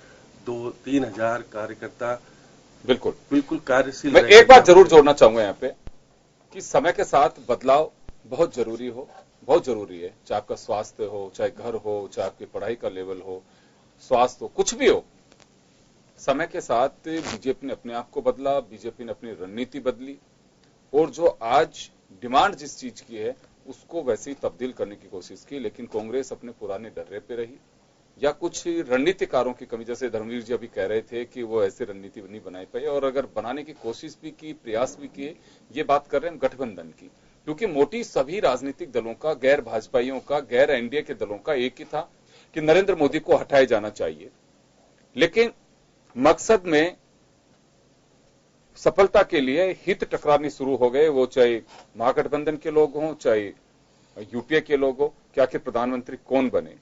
2-3 हजार कार्यकर्ता बिल्कुल कार्यशील। मैं एक बात जरूर जोड़ना चाहूंगा यहाँ पे कि समय के साथ बदलाव बहुत जरूरी है, चाहे आपका स्वास्थ्य हो, चाहे घर हो, चाहे आपकी पढ़ाई का लेवल हो, स्वास्थ्य हो, कुछ भी हो। समय के साथ बीजेपी ने अपने आप को बदला, बीजेपी ने अपनी रणनीति बदली और जो आज डिमांड जिस चीज की है उसको वैसे ही तब्दील करने की कोशिश की। लेकिन कांग्रेस अपने पुराने डर्रे पे रही या कुछ रणनीतिकारों की कमी, जैसे धर्मवीर जी अभी कह रहे थे कि वो ऐसे रणनीति नहीं बनाई पाई, और अगर बनाने की कोशिश भी की, प्रयास भी किए। ये बात कर रहे हैं गठबंधन की, क्योंकि मोटी सभी राजनीतिक दलों का, गैर भाजपाइयों का, गैर एनडीए के दलों का एक ही था कि नरेंद्र मोदी को हटाया जाना चाहिए। लेकिन मकसद में सफलता के लिए हित टकराने शुरू हो गए, वो चाहे महागठबंधन के लोग हों, चाहे यूपीए के लोग हों, कि आखिर प्रधानमंत्री कौन बने।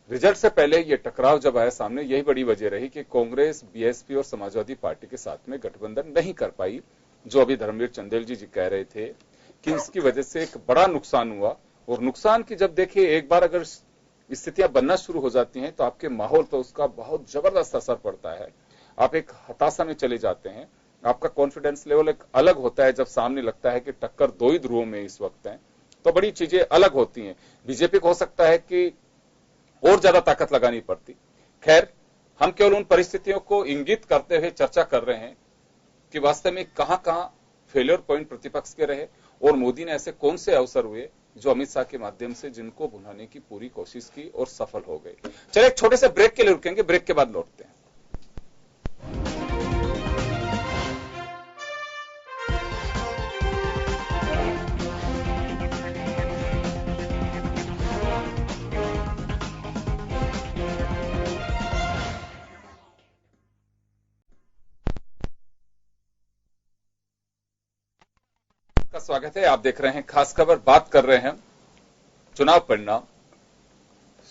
रिजल्ट से पहले ये टकराव जब आया सामने, यही बड़ी वजह रही कि कांग्रेस, बीएसपी और समाजवादी पार्टी के साथ में गठबंधन नहीं कर पाई, जो अभी धर्मवीर चंदेल जी कह रहे थे कि इसकी वजह से एक बड़ा नुकसान हुआ। और नुकसान की जब देखिए, एक बार अगर स्थितियां बनना शुरू हो जाती हैं तो आपके माहौल पर उसका बहुत जबरदस्त असर पड़ता है। आप एक हताशा में चले जाते हैं, आपका कॉन्फिडेंस लेवल एक अलग होता है। जब सामने लगता है कि टक्कर दो ही ध्रुवों में इस वक्त है, तो बड़ी चीजें अलग होती हैं। बीजेपी को हो सकता है कि और ज्यादा ताकत लगानी पड़ती। खैर, हम केवल उन परिस्थितियों को इंगित करते हुए चर्चा कर रहे हैं कि वास्तव में कहां फेलियर पॉइंट प्रतिपक्ष के रहे और मोदी ने ऐसे कौन से अवसर हुए जो अमित शाह के माध्यम से जिनको भुनाने की पूरी कोशिश की और सफल हो गए। चलिए एक छोटे से ब्रेक के लिए रुकेंगे, ब्रेक के बाद लौटते हैं। स्वागत है, आप देख रहे हैं खास खबर। बात कर रहे हैं चुनाव परिणाम।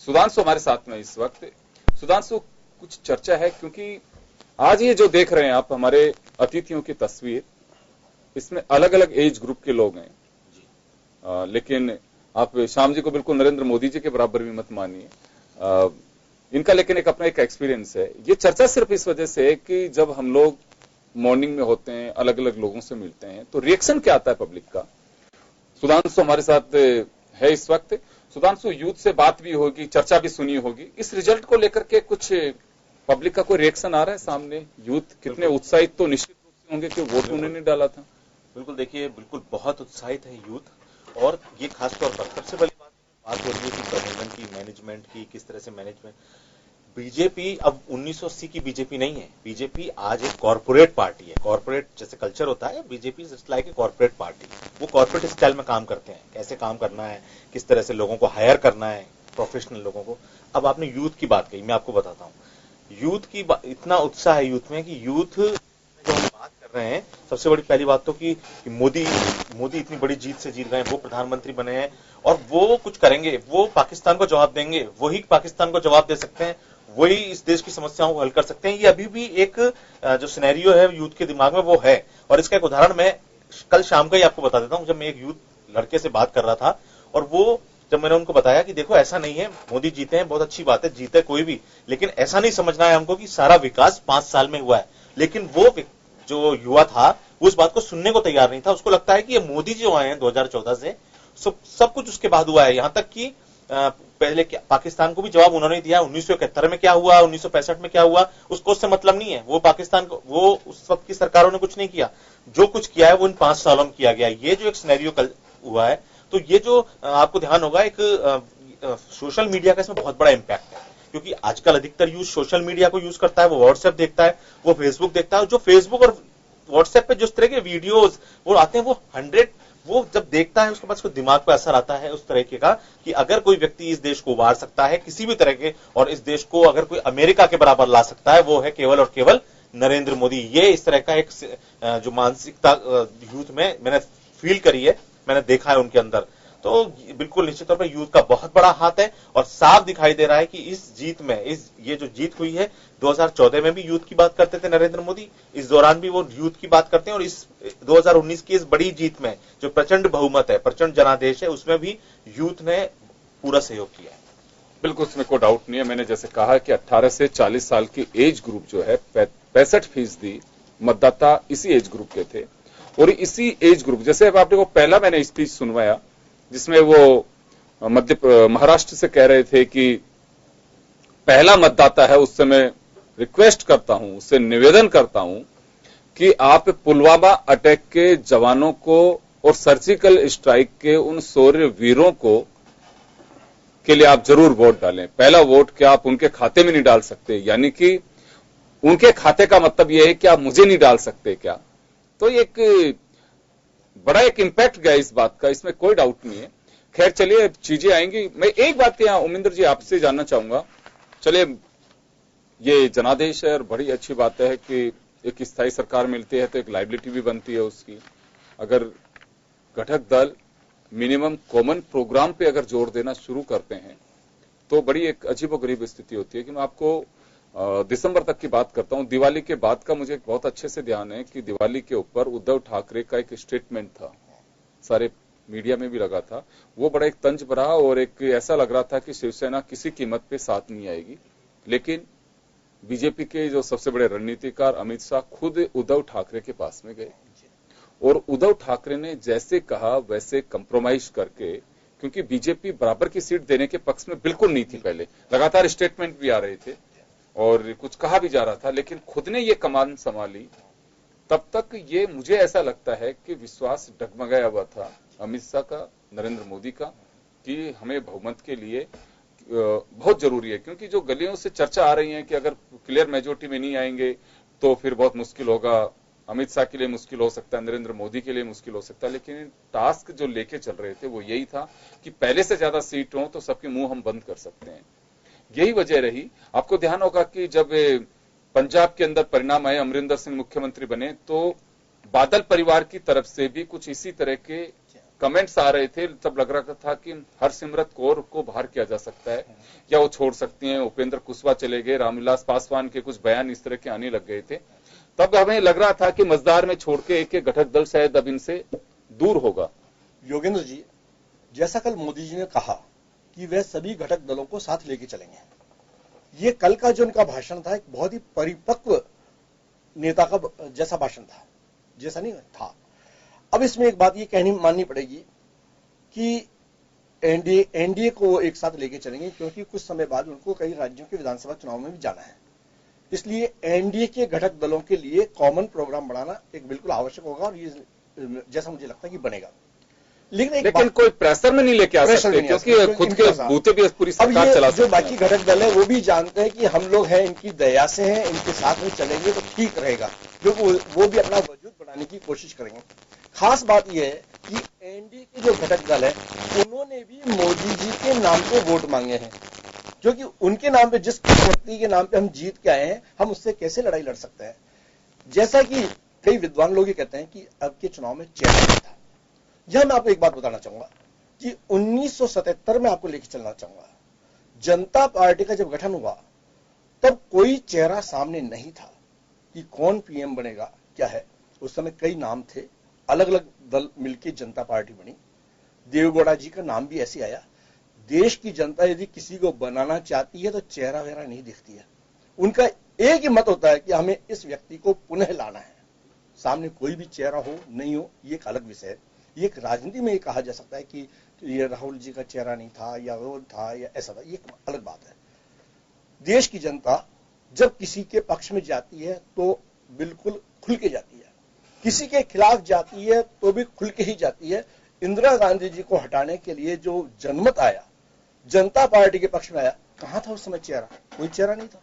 सुधांशु हमारे साथ में इस वक्त। सुधांशु, कुछ चर्चा है क्योंकि आज ये जो देख रहे हैं आप हमारे अतिथियों की तस्वीर, इसमें अलग अलग एज ग्रुप के लोग हैं। लेकिन आप श्याम जी को बिल्कुल नरेंद्र मोदी जी के बराबर भी मत मानिए, इनका लेकिन एक अपना एक एक्सपीरियंस है। ये चर्चा सिर्फ इस वजह से है कि जब हम लोग मॉर्निंग में होते हैं, अलग अलग लोगों से मिलते हैं, तो रिएक्शन क्या आता है पब्लिक का। सुधांशु हमारे साथ है इस वक्त। सुधांशु, यूथ से बात भी होगी, चर्चा भी सुनी होगी, इस रिजल्ट को लेकर के कुछ पब्लिक का कोई रिएक्शन आ रहा है सामने? यूथ कितने उत्साहित तो निश्चित रूप से होंगे कि वोट उन्होंने डाला था। बिल्कुल, देखिए बिल्कुल बहुत उत्साहित है यूथ। और ये खासतौर पर सबसे बड़ी बात हो रही है कि प्रबंधन की, मैनेजमेंट की, किस तरह से मैनेजमेंट। बीजेपी अब 1980 की बीजेपी नहीं है। बीजेपी आज एक कॉर्पोरेट पार्टी है। कॉर्पोरेट जैसे कल्चर होता है, BJP is like a corporate party. वो कॉर्पोरेट स्टाइल में काम करते हैं, कैसे काम करना है, किस तरह से लोगों को हायर करना है, प्रोफेशनल लोगों को। अब आपने यूथ की बात कही, मैं आपको बताता हूँ यूथ की इतना उत्साह है यूथ में कि यूथ जो हम बात कर रहे हैं, सबसे बड़ी पहली बात तो कि मोदी इतनी बड़ी जीत से जीत गए, वो प्रधानमंत्री बने हैं और वो कुछ करेंगे, वो पाकिस्तान को जवाब देंगे, वही पाकिस्तान को जवाब दे सकते हैं, वही इस देश की समस्याओं को हल कर सकते हैं। ये अभी भी एक जो सिनेरियो है यूथ के दिमाग में वो है। और इसका एक उदाहरण मैं कल शाम का ही आपको बता देता हूं। जब मैं एक यूथ लड़के से बात कर रहा था और वो जब मैंने उनको बताया कि देखो ऐसा नहीं है, मोदी जीते हैं, बहुत अच्छी बात है, जीते कोई भी, लेकिन ऐसा नहीं समझना है हमको कि सारा विकास 5 साल में हुआ है। लेकिन वो जो युवा था वो इस बात को सुनने को तैयार नहीं था। उसको लगता है कि ये मोदी जो आए हैं 2014 से, सब कुछ उसके बाद हुआ है। यहां तक कि पहले पाकिस्तान को भी जवाब उन्होंने दिया। 1971 में क्या हुआ, 1965 में क्या हुआ, उसको उससे मतलब नहीं है। वो पाकिस्तान को, वो उस वक्त की सरकारों ने कुछ नहीं किया। जो कुछ किया है वो इन 5 सालों में किया गया। ये जो एक सिनेरियो कल हुआ है, तो ये जो आपको ध्यान होगा, एक सोशल मीडिया का इसमें बहुत बड़ा इंपैक्ट है, क्योंकि आजकल अधिकतर यूज सोशल मीडिया को यूज करता है। वो व्हाट्सएप देखता है, वो फेसबुक देखता है। जो फेसबुक और व्हाट्सएप पे जिस तरह के वीडियोस वो आते हैं, वो जब देखता है उसके बाद उसको दिमाग पे असर आता है उस तरीके का कि अगर कोई व्यक्ति इस देश को उबार सकता है किसी भी तरह के, और इस देश को अगर कोई अमेरिका के बराबर ला सकता है, वो है केवल और केवल नरेंद्र मोदी। ये इस तरह का एक जो मानसिकता यूथ में मैंने फील करी है, मैंने देखा है उनके अंदर, तो बिल्कुल निश्चित तौर पर यूथ का बहुत बड़ा हाथ है। और साफ दिखाई दे रहा है कि इस जीत में, ये जो जीत हुई है, 2014 में भी यूथ की बात करते थे नरेंद्र मोदी, इस दौरान भी वो यूथ की बात करते हैं, और इस 2019 की इस बड़ी जीत में जो प्रचंड बहुमत है, प्रचंड जनादेश है, उसमें भी यूथ ने पूरा सहयोग किया है। बिल्कुल, उसमें कोई डाउट नहीं है। मैंने जैसे कहा कि 18 से 40 साल की एज ग्रुप जो है, 65% मतदाता इसी एज ग्रुप के थे। और इसी एज ग्रुप, जैसे अब आपने वो पहला मैंने स्पीच सुनवाया जिसमें वो महाराष्ट्र से कह रहे थे कि पहला मतदाता है, उससे मैं रिक्वेस्ट करता हूं, उससे निवेदन करता हूं कि आप पुलवामा अटैक के जवानों को और सर्जिकल स्ट्राइक के उन शौर्य वीरों को के लिए आप जरूर वोट डालें। पहला वोट क्या आप उनके खाते में नहीं डाल सकते? यानी कि उनके खाते का मतलब यह है कि आप मुझे नहीं डाल सकते क्या? तो एक बड़ा एक इंपैक्ट गया इस बात का, इसमें कोई डाउट नहीं है। खैर चलिए, चीजें आएंगी। मैं एक बात यहां उमिंदर जी आपसे जानना चाहूंगा। चलिए, ये जनादेश है और बड़ी अच्छी बात है कि एक स्थायी सरकार मिलती है तो एक लायबिलिटी भी बनती है उसकी। अगर घटक दल मिनिमम कॉमन प्रोग्राम पे अगर जोर देना शुरू करते हैं तो बड़ी एक अजीबोगरीब स्थिति होती है। कि मैं आपको दिसंबर तक की बात करता हूं। दिवाली के बाद का मुझे बहुत अच्छे से ध्यान है कि दिवाली के ऊपर उद्धव ठाकरे का एक स्टेटमेंट था, सारे मीडिया में भी लगा था। वो बड़ा एक तंज भरा और एक ऐसा लग रहा था कि शिवसेना किसी कीमत पे साथ नहीं आएगी। लेकिन बीजेपी के जो सबसे बड़े रणनीतिकार अमित शाह खुद उद्धव ठाकरे के पास में गए और उद्धव ठाकरे ने जैसे कहा वैसे कंप्रोमाइज करके, क्योंकि बीजेपी बराबर की सीट देने के पक्ष में बिल्कुल नहीं थी, पहले लगातार स्टेटमेंट भी आ रहे थे और कुछ कहा भी जा रहा था, लेकिन खुद ने ये कमान संभाली। तब तक ये मुझे ऐसा लगता है कि विश्वास डगमगाया हुआ था अमित शाह का, नरेंद्र मोदी का, कि हमें बहुमत के लिए बहुत जरूरी है। क्योंकि जो गलियों से चर्चा आ रही है कि अगर क्लियर मेजोरिटी में नहीं आएंगे तो फिर बहुत मुश्किल होगा, अमित शाह के लिए मुश्किल हो सकता है, नरेंद्र मोदी के लिए मुश्किल हो सकता है। लेकिन टास्क जो लेके चल रहे थे वो यही था कि पहले से ज्यादा सीट हो तो सबके मुंह हम बंद कर सकते हैं। यही वजह रही। आपको ध्यान होगा कि जब पंजाब के अंदर परिणाम आए, अमरिंदर सिंह मुख्यमंत्री बने, तो बादल परिवार की तरफ से भी कुछ इसी तरह के कमेंट्स आ रहे थे। तब लग रहा था कि हरसिमरत कौर को बाहर किया जा सकता है या वो छोड़ सकती हैं। उपेंद्र कुशवाहा चले गए, रामविलास पासवान के कुछ बयान इस तरह के आने लग गए थे। तब हमें लग रहा था कि मजदार में छोड़ के एक घटक दल शायद अब इनसे दूर होगा। योगेंद्र जी, जैसा कल मोदी जी ने कहा कि वह सभी घटक दलों को साथ लेके चलेंगे, ये कल का जो उनका भाषण था एक बहुत ही परिपक्व नेता का जैसा भाषण था, जैसा नहीं था। अब इसमें एक बात ये माननी पड़ेगी कि एनडीए को वो एक साथ लेके चलेंगे, क्योंकि कुछ समय बाद उनको कई राज्यों के विधानसभा चुनाव में भी जाना है। इसलिए एनडीए के घटक दलों के लिए कॉमन प्रोग्राम बनाना एक बिल्कुल आवश्यक होगा और ये जैसा मुझे लगता है कि बनेगा। लेकिन कोई प्रेशर में नहीं लेके आ सकते, क्योंकि खुद के बूते भी पूरी सरकार चला सकते हैं। जो बाकी घटक दल है वो भी जानते हैं कि हम लोग हैं, इनकी दया से हैं, इनके साथ में चलेंगे तो ठीक रहेगा, क्योंकि वो भी अपना वजूद बनाने की कोशिश करेंगे। खास बात यह है कि एनडीए के जो घटक दल है उन्होंने भी मोदी जी के नाम पे वोट मांगे हैं, क्योंकि उनके नाम पे, जिस व्यक्ति के नाम पे हम जीत के आए हैं, हम उससे कैसे लड़ाई लड़ सकते हैं। जैसा कि कई विद्वान लोग ये कहते हैं कि अब के चुनाव में चेहरा था। यह मैं आपको एक बात बताना चाहूंगा कि 1977 में आपको लेके चलना चाहूंगा, जनता पार्टी का जब गठन हुआ तब कोई चेहरा सामने नहीं था कि कौन पीएम बनेगा, क्या है। उस समय कई नाम थे, अलग अलग दल मिलकर जनता पार्टी बनी। देवेगौड़ा जी का नाम भी ऐसे आया। देश की जनता यदि किसी को बनाना चाहती है तो चेहरा वेहरा नहीं दिखती है, उनका एक ही मत होता है कि हमें इस व्यक्ति को पुनः लाना है। सामने कोई भी चेहरा हो नहीं हो, ये एक अलग विषय है। ये एक राजनीति में कहा जा सकता है कि ये राहुल जी का चेहरा नहीं था या वो था या ऐसा था, ये एक अलग बात है। देश की जनता जब किसी के पक्ष में जाती है तो बिल्कुल खुल के जाती है, किसी के खिलाफ जाती है तो भी खुल के ही जाती है। इंदिरा गांधी जी को हटाने के लिए जो जनमत आया, जनता पार्टी के पक्ष में आया, कहां था उस समय चेहरा? कोई चेहरा नहीं था।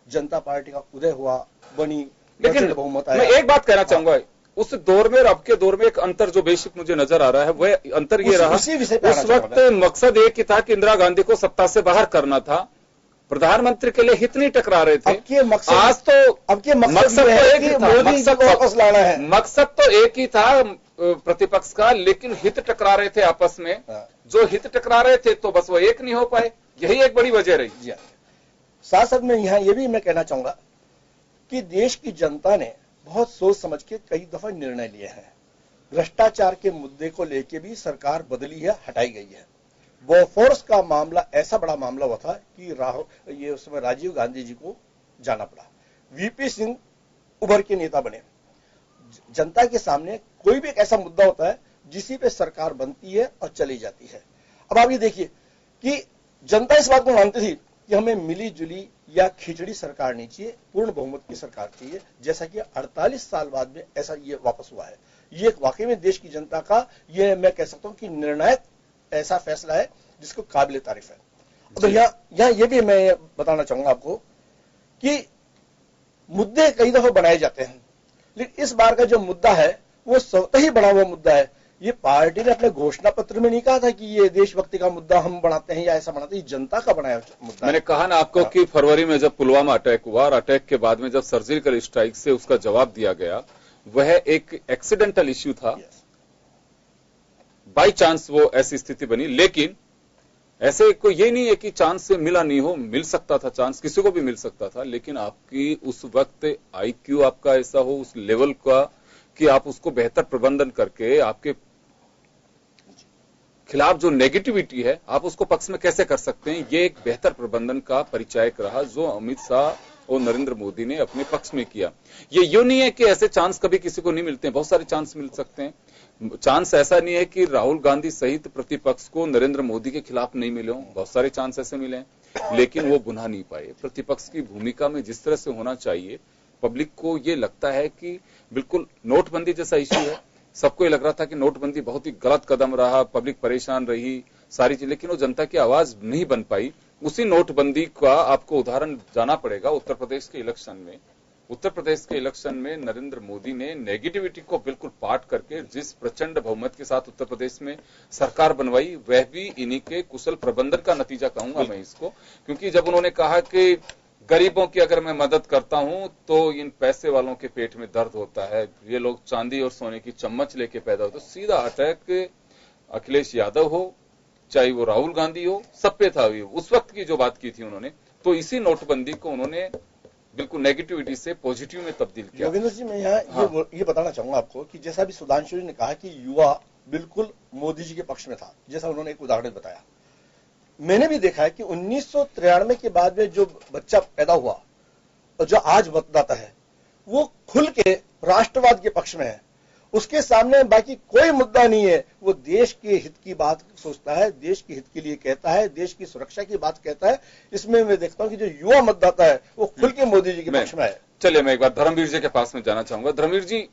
जनता पार्टी का उदय हुआ, बनी, लेकिन बहुमत आया। मैं एक बात कहना चाहूंगा, उस दौर में और अब के दौर में एक अंतर जो बेसिक मुझे नजर आ रहा है, वह अंतर ये रहा, उस वक्त मकसद एक ही था कि इंदिरा गांधी को सत्ता से बाहर करना था, प्रधानमंत्री के लिए हित नहीं टकरा रहे थे। आज तो अब के मकसद तो एक ही था, मकसद वापस लाना है। मकसद तो एक ही था प्रतिपक्ष का, लेकिन हित टकरा रहे थे आपस में। जो हित टकरा रहे थे तो बस वो एक नहीं हो पाए, यही एक बड़ी वजह रही। साथ साथ में यहां ये भी मैं कहना चाहूंगा कि देश की जनता ने बहुत सोच समझ के कई दफा निर्णय लिए हैं। भ्रष्टाचार के मुद्दे को लेकर भी सरकार बदली है, हटाई गई है। बोफोर्स का मामला ऐसा बड़ा मामला हुआ था कि ये उस समय राजीव गांधी जी को जाना पड़ा। वीपी सिंह उभर के नेता बने। जनता के सामने कोई भी एक ऐसा मुद्दा होता है जिसी पे सरकार बनती है और चली जाती है। अब आप ये देखिए कि जनता इस बात को मानती थी कि हमें मिली जुली या खिचड़ी सरकार नहीं चाहिए, पूर्ण बहुमत की सरकार चाहिए, जैसा कि 48 साल बाद में ऐसा ये वापस हुआ है। ये एक वाकई में देश की जनता का, ये मैं कह सकता हूं कि निर्णायक ऐसा फैसला है जिसको काबिल तारीफ है। तो यहां ये भी मैं बताना चाहूंगा आपको कि मुद्दे कई दफा बनाए जाते हैं, लेकिन इस बार का जो मुद्दा है वो स्वतः ही बना हुआ मुद्दा है। ये पार्टी ने अपने घोषणा पत्र में नहीं कहा था कि ये देशभक्ति का मुद्दा हम बनाते हैं या ऐसा बनाते हैं, ये जनता का बनाया मुद्दा। मैंने कहा ना आपको कि फरवरी में जब पुलवामा अटैक हुआ और अटैक के बाद में जब सर्जिकल स्ट्राइक से उसका जवाब दिया गया, वह एक एक्सीडेंटल इश्यू था। बाई चांस वो ऐसी स्थिति बनी, लेकिन ऐसे कोई ये नहीं है कि चांस से मिला नहीं हो, मिल सकता था, चांस किसी को भी मिल सकता था, लेकिन आपकी उस वक्त आईक्यू आपका ऐसा हो उस लेवल का कि आप उसको बेहतर प्रबंधन करके आपके खिलाफ जो नेगेटिविटी है आप उसको पक्ष में कैसे कर सकते हैं, ये एक बेहतर प्रबंधन का परिचायक रहा जो अमित शाह और नरेंद्र मोदी ने अपने पक्ष में किया। ये यूं नहीं है कि ऐसे चांस कभी किसी को नहीं मिलते हैं, बहुत सारे चांस मिल सकते हैं। चांस ऐसा नहीं है कि राहुल गांधी सहित प्रतिपक्ष को नरेंद्र मोदी के खिलाफ नहीं मिले हों, बहुत सारे चांस ऐसे मिले हैं, लेकिन वो बुना नहीं पाए। प्रतिपक्ष की भूमिका में जिस तरह से होना चाहिए, पब्लिक को ये लगता है कि बिल्कुल नोटबंदी जैसा इश्यू है, सबको ये लग रहा था कि नोटबंदी बहुत ही गलत कदम रहा, पब्लिक परेशान रही, सारी चीज, लेकिन वो जनता की आवाज नहीं बन पाई। उसी नोटबंदी का आपको उदाहरण जाना पड़ेगा उत्तर प्रदेश के इलेक्शन में। उत्तर प्रदेश के इलेक्शन में नरेंद्र मोदी ने नेगेटिविटी को बिल्कुल पाट करके जिस प्रचंड बहुमत के साथ उत्तर प्रदेश में सरकार बनवाई, वह भी इन्हीं के कुशल प्रबंधन का नतीजा कहूंगा मैं इसको। क्योंकि जब उन्होंने कहा कि गरीबों की अगर मैं मदद करता हूं तो इन पैसे वालों के पेट में दर्द होता है, ये लोग चांदी और सोने की चम्मच लेके पैदा होते, तो सीधा अटैक अखिलेश यादव हो चाहे वो राहुल गांधी हो, सब पे था। उस वक्त की जो बात की थी उन्होंने, तो इसी नोटबंदी को उन्होंने बिल्कुल नेगेटिविटी से पॉजिटिव में तब्दील किया। योगेंद्र जी, मैं यहाँ ये बताना चाहूंगा आपको कि जैसा भी सुधांशु जी ने कहा कि युवा बिल्कुल मोदी जी के पक्ष में था, जैसा उन्होंने एक उदाहरण बताया, मैंने भी देखा है कि 1993 के बाद में जो बच्चा पैदा हुआ और जो आज मतदाता है वो खुल के राष्ट्रवाद के पक्ष में है। उसके सामने बाकी कोई मुद्दा नहीं है, वो देश के हित की बात सोचता है, देश के हित के लिए कहता है, देश की सुरक्षा की बात कहता है। इसमें मैं देखता हूं कि जो युवा मतदाता है वो खुल के मोदी जी के पक्ष में है। चलिए मैं एक बार धर्मवीर जी के पास में जाना चाहूंगा। धर्मवीर जी,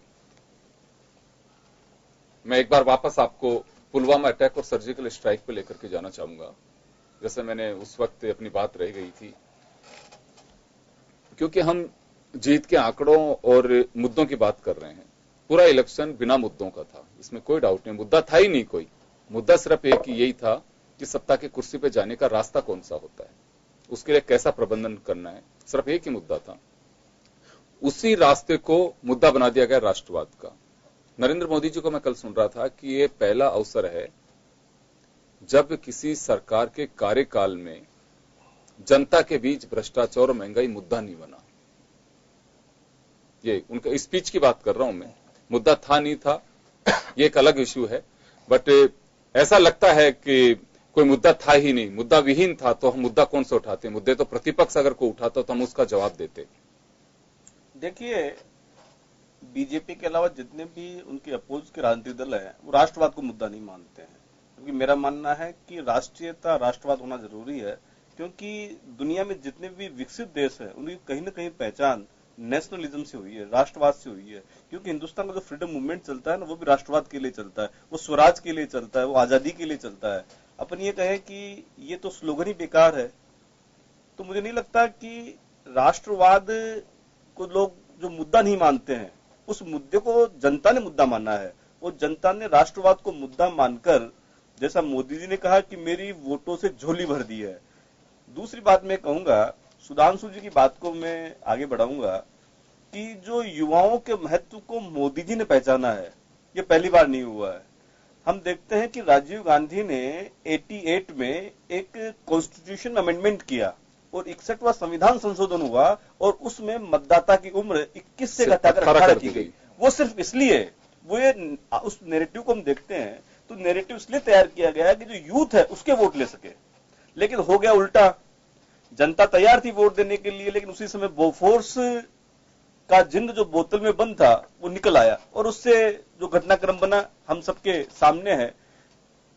मैं एक बार वापस आपको पुलवामा अटैक और सर्जिकल स्ट्राइक पे लेकर के जाना चाहूंगा, जैसे मैंने उस वक्त अपनी बात रह गई थी, क्योंकि हम जीत के आंकड़ों और मुद्दों की बात कर रहे हैं। पूरा इलेक्शन बिना मुद्दों का था, इसमें कोई डाउट नहीं, मुद्दा था ही नहीं कोई। मुद्दा सिर्फ एक ही यही था कि सत्ता की कुर्सी पे जाने का रास्ता कौन सा होता है, उसके लिए कैसा प्रबंधन करना है, सिर्फ एक ही मुद्दा था। उसी रास्ते को मुद्दा बना दिया गया राष्ट्रवाद का। नरेंद्र मोदी जी को मैं कल सुन रहा था कि ये पहला अवसर है जब किसी सरकार के कार्यकाल में जनता के बीच भ्रष्टाचार और महंगाई मुद्दा नहीं बना। ये उनका स्पीच की बात कर रहा हूं मैं, मुद्दा था नहीं था ये एक अलग इश्यू है, बट ऐसा लगता है कि कोई मुद्दा था ही नहीं, मुद्दा विहीन था, तो हम मुद्दा कौन सा उठाते? मुद्दे तो प्रतिपक्ष अगर कोई उठाता तो हम उसका जवाब देते। देखिए, बीजेपी के अलावा जितने भी उनके अपोज के राजनीतिक दल हैं वो राष्ट्रवाद को मुद्दा नहीं मानते हैं। क्योंकि मेरा मानना है कि राष्ट्रीयता, राष्ट्रवाद होना जरूरी है, क्योंकि दुनिया में जितने भी विकसित देश हैं उनकी कहीं ना कहीं पहचान नेशनलिज्म से हुई है, राष्ट्रवाद से हुई है। क्योंकि हिंदुस्तान का जो फ्रीडम मूवमेंट चलता है ना, वो भी राष्ट्रवाद के लिए चलता है, वो स्वराज के लिए चलता है, वो आजादी के लिए चलता है। अपन ये कहें कि ये तो स्लोगन ही बेकार है, तो मुझे नहीं लगता कि राष्ट्रवाद को लोग जो मुद्दा नहीं मानते हैं, उस मुद्दे को जनता ने मुद्दा माना है। वो जनता ने राष्ट्रवाद को मुद्दा मानकर, जैसा मोदी जी ने कहा कि मेरी वोटों से झोली भर दी है। दूसरी बात मैं कहूंगा, सुधांशु जी की बात को मैं आगे बढ़ाऊंगा कि जो युवाओं के महत्व को मोदी जी ने पहचाना है, ये पहली बार नहीं हुआ है। हम देखते हैं कि राजीव गांधी ने 88 में एक कॉन्स्टिट्यूशन अमेंडमेंट किया और 61वां संविधान संशोधन हुआ और उसमें मतदाता की उम्र 21 से घटाकर 18 की गई। वो सिर्फ इसलिए, वो ये उस नैरेटिव को हम देखते हैं तो नैरेटिव इसलिए तैयार किया गया कि जो यूथ है उसके वोट ले सके, लेकिन हो गया उल्टा। जनता तैयार थी वोट देने के लिए, लेकिन उसी समय बोफोर्स का जिंद जो बोतल में बंद था वो निकल आया और उससे जो घटनाक्रम बना हम सबके सामने है।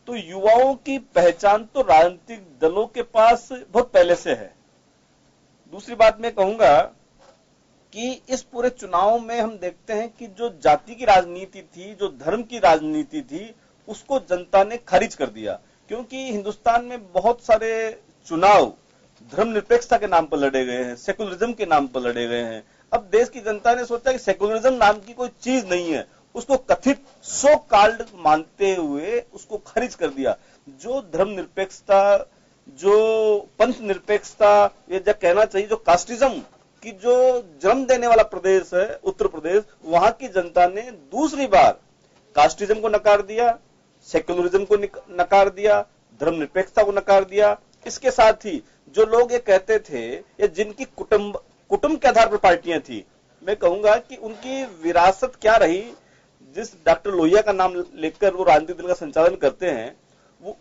तो युवाओं की पहचान तो राजनीतिक दलों के पास बहुत पहले से है। दूसरी बात मैं कहूंगा कि इस पूरे चुनाव में हम देखते हैं कि जो जाति की राजनीति थी, जो धर्म की राजनीति थी, उसको जनता ने खारिज कर दिया। क्योंकि हिंदुस्तान में बहुत सारे चुनाव धर्मनिरपेक्षता के नाम पर लड़े गए हैं, सेकुलरिज्म के नाम पर लड़े गए हैं। अब देश की जनता ने सोचा कि सेकुलरिज्म नाम की कोई चीज नहीं है, उसको कथित सो कॉल्ड मानते हुए उसको खारिज कर दिया। जो धर्मनिरपेक्षता, जो पंथ निरपेक्षता, ये जो कहना चाहिए जो कास्टिज्म की जो जन्म देने वाला प्रदेश है उत्तर प्रदेश, वहां की जनता ने दूसरी बार कास्टिज्म को नकार दिया, सेकुलरिज्म को नकार दिया, धर्मनिरपेक्षता को नकार दिया। इसके साथ ही जो लोग ये कहते थे, ये जिनकी कुटुंब के आधार पर पार्टियां थी, मैं कहूंगा कि उनकी विरासत क्या रही। जिस डॉक्टर लोहिया का नाम लेकर वो राजनीतिक दल का संचालन करते हैं, वो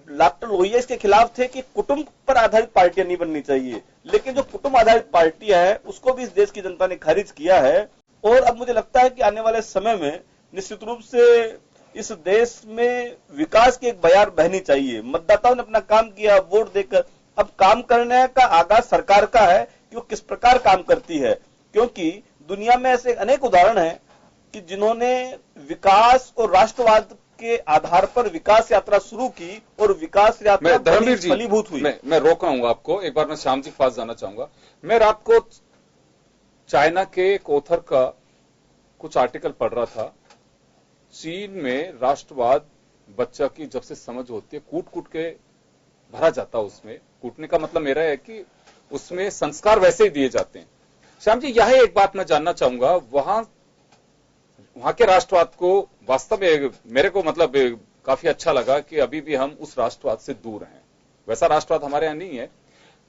डॉक्टर लोहिया इसके खिलाफ थे कि कुटुंब पर आधारित पार्टियां नहीं बननी चाहिए, लेकिन जो कुटुंब आधारित पार्टियां है उसको भी इस देश की जनता ने खारिज किया है। और अब मुझे लगता है कि आने वाले समय में निश्चित रूप से इस देश में विकास की एक बयार बहनी चाहिए। मतदाताओं ने अपना काम किया वोट देकर, अब काम करने का आगाज सरकार का है कि वो किस प्रकार काम करती है। क्योंकि दुनिया में ऐसे अनेक उदाहरण हैं कि जिन्होंने विकास और राष्ट्रवाद के आधार पर विकास यात्रा शुरू की और विकास यात्रा फलीभूत हुई। मैं रोक रहा हूं आपको, एक बार मैं श्याम जी के पास जाना चाहूंगा। मैं रात को चाइना के एक ऑथर का कुछ आर्टिकल पढ़ रहा था। चीन में राष्ट्रवाद बच्चा की जब से समझ होती है, कूट कूट के भरा जाता है। उसमें कूटने का मतलब मेरा है कि उसमें संस्कार वैसे ही दिए जाते हैं। श्याम जी, यह एक बात मैं जानना चाहूंगा, वहां के राष्ट्रवाद को वास्तव में मेरे को मतलब काफी अच्छा लगा कि अभी भी हम उस राष्ट्रवाद से दूर हैं। वैसा राष्ट्रवाद हमारे यहां नहीं है,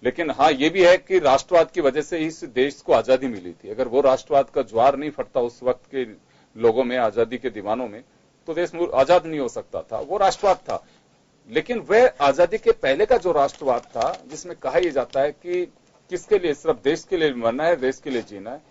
लेकिन हाँ ये भी है कि राष्ट्रवाद की वजह से इस देश को आजादी मिली थी। अगर वो राष्ट्रवाद का ज्वार नहीं फटता उस वक्त के लोगों में, आजादी के दीवानों में, तो देश आजाद नहीं हो सकता था। वो राष्ट्रवाद था। लेकिन वह आजादी के पहले का जो राष्ट्रवाद था, जिसमें कहा यह जाता है कि किसके लिए, सिर्फ देश के लिए मरना है, देश के लिए जीना है,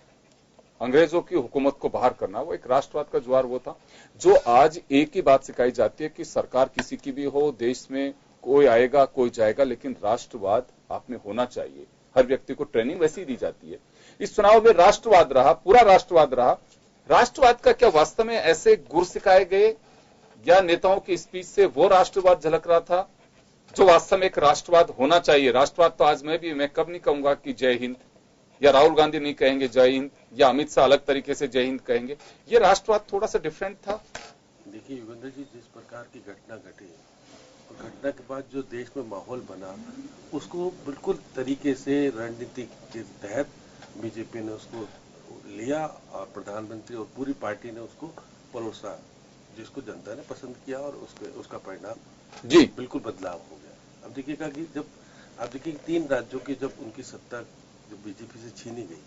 अंग्रेजों की हुकूमत को बाहर करना, वो एक राष्ट्रवाद का ज्वार वो था। जो आज एक ही बात सिखाई जाती है कि सरकार किसी की भी हो, देश में कोई आएगा कोई जाएगा, लेकिन राष्ट्रवाद आप में होना चाहिए। हर व्यक्ति को ट्रेनिंग वैसी दी जाती है। इस चुनाव में राष्ट्रवाद रहा, पूरा राष्ट्रवाद रहा। राष्ट्रवाद का क्या वास्तव में ऐसे गुर सिखाए गए या नेताओं की स्पीच से वो राष्ट्रवाद झलक रहा था जो वास्तव में एक राष्ट्रवाद होना चाहिए? राष्ट्रवाद तो आज मैं कब नहीं कहूंगा कि जय हिंद, या राहुल गांधी नहीं कहेंगे जय हिंद, या अमित शाह अलग तरीके से जय हिंद कहेंगे। ये राष्ट्रवाद थोड़ा सा डिफरेंट था। देखिए युगेंद्र जी, जिस प्रकार की घटना घटी और घटना के बाद जो देश में माहौल बना, उसको बिल्कुल तरीके से रणनीति के तहत बीजेपी ने उसको लिया और प्रधानमंत्री और पूरी पार्टी ने उसको परोसा, जिसको जनता ने पसंद किया और उसका परिणाम जी बिल्कुल बदलाव हो गया। अब देखिएगा कि जब आप देखिए 3 राज्यों की जब उनकी सत्ता जब बीजेपी से छीनी गई,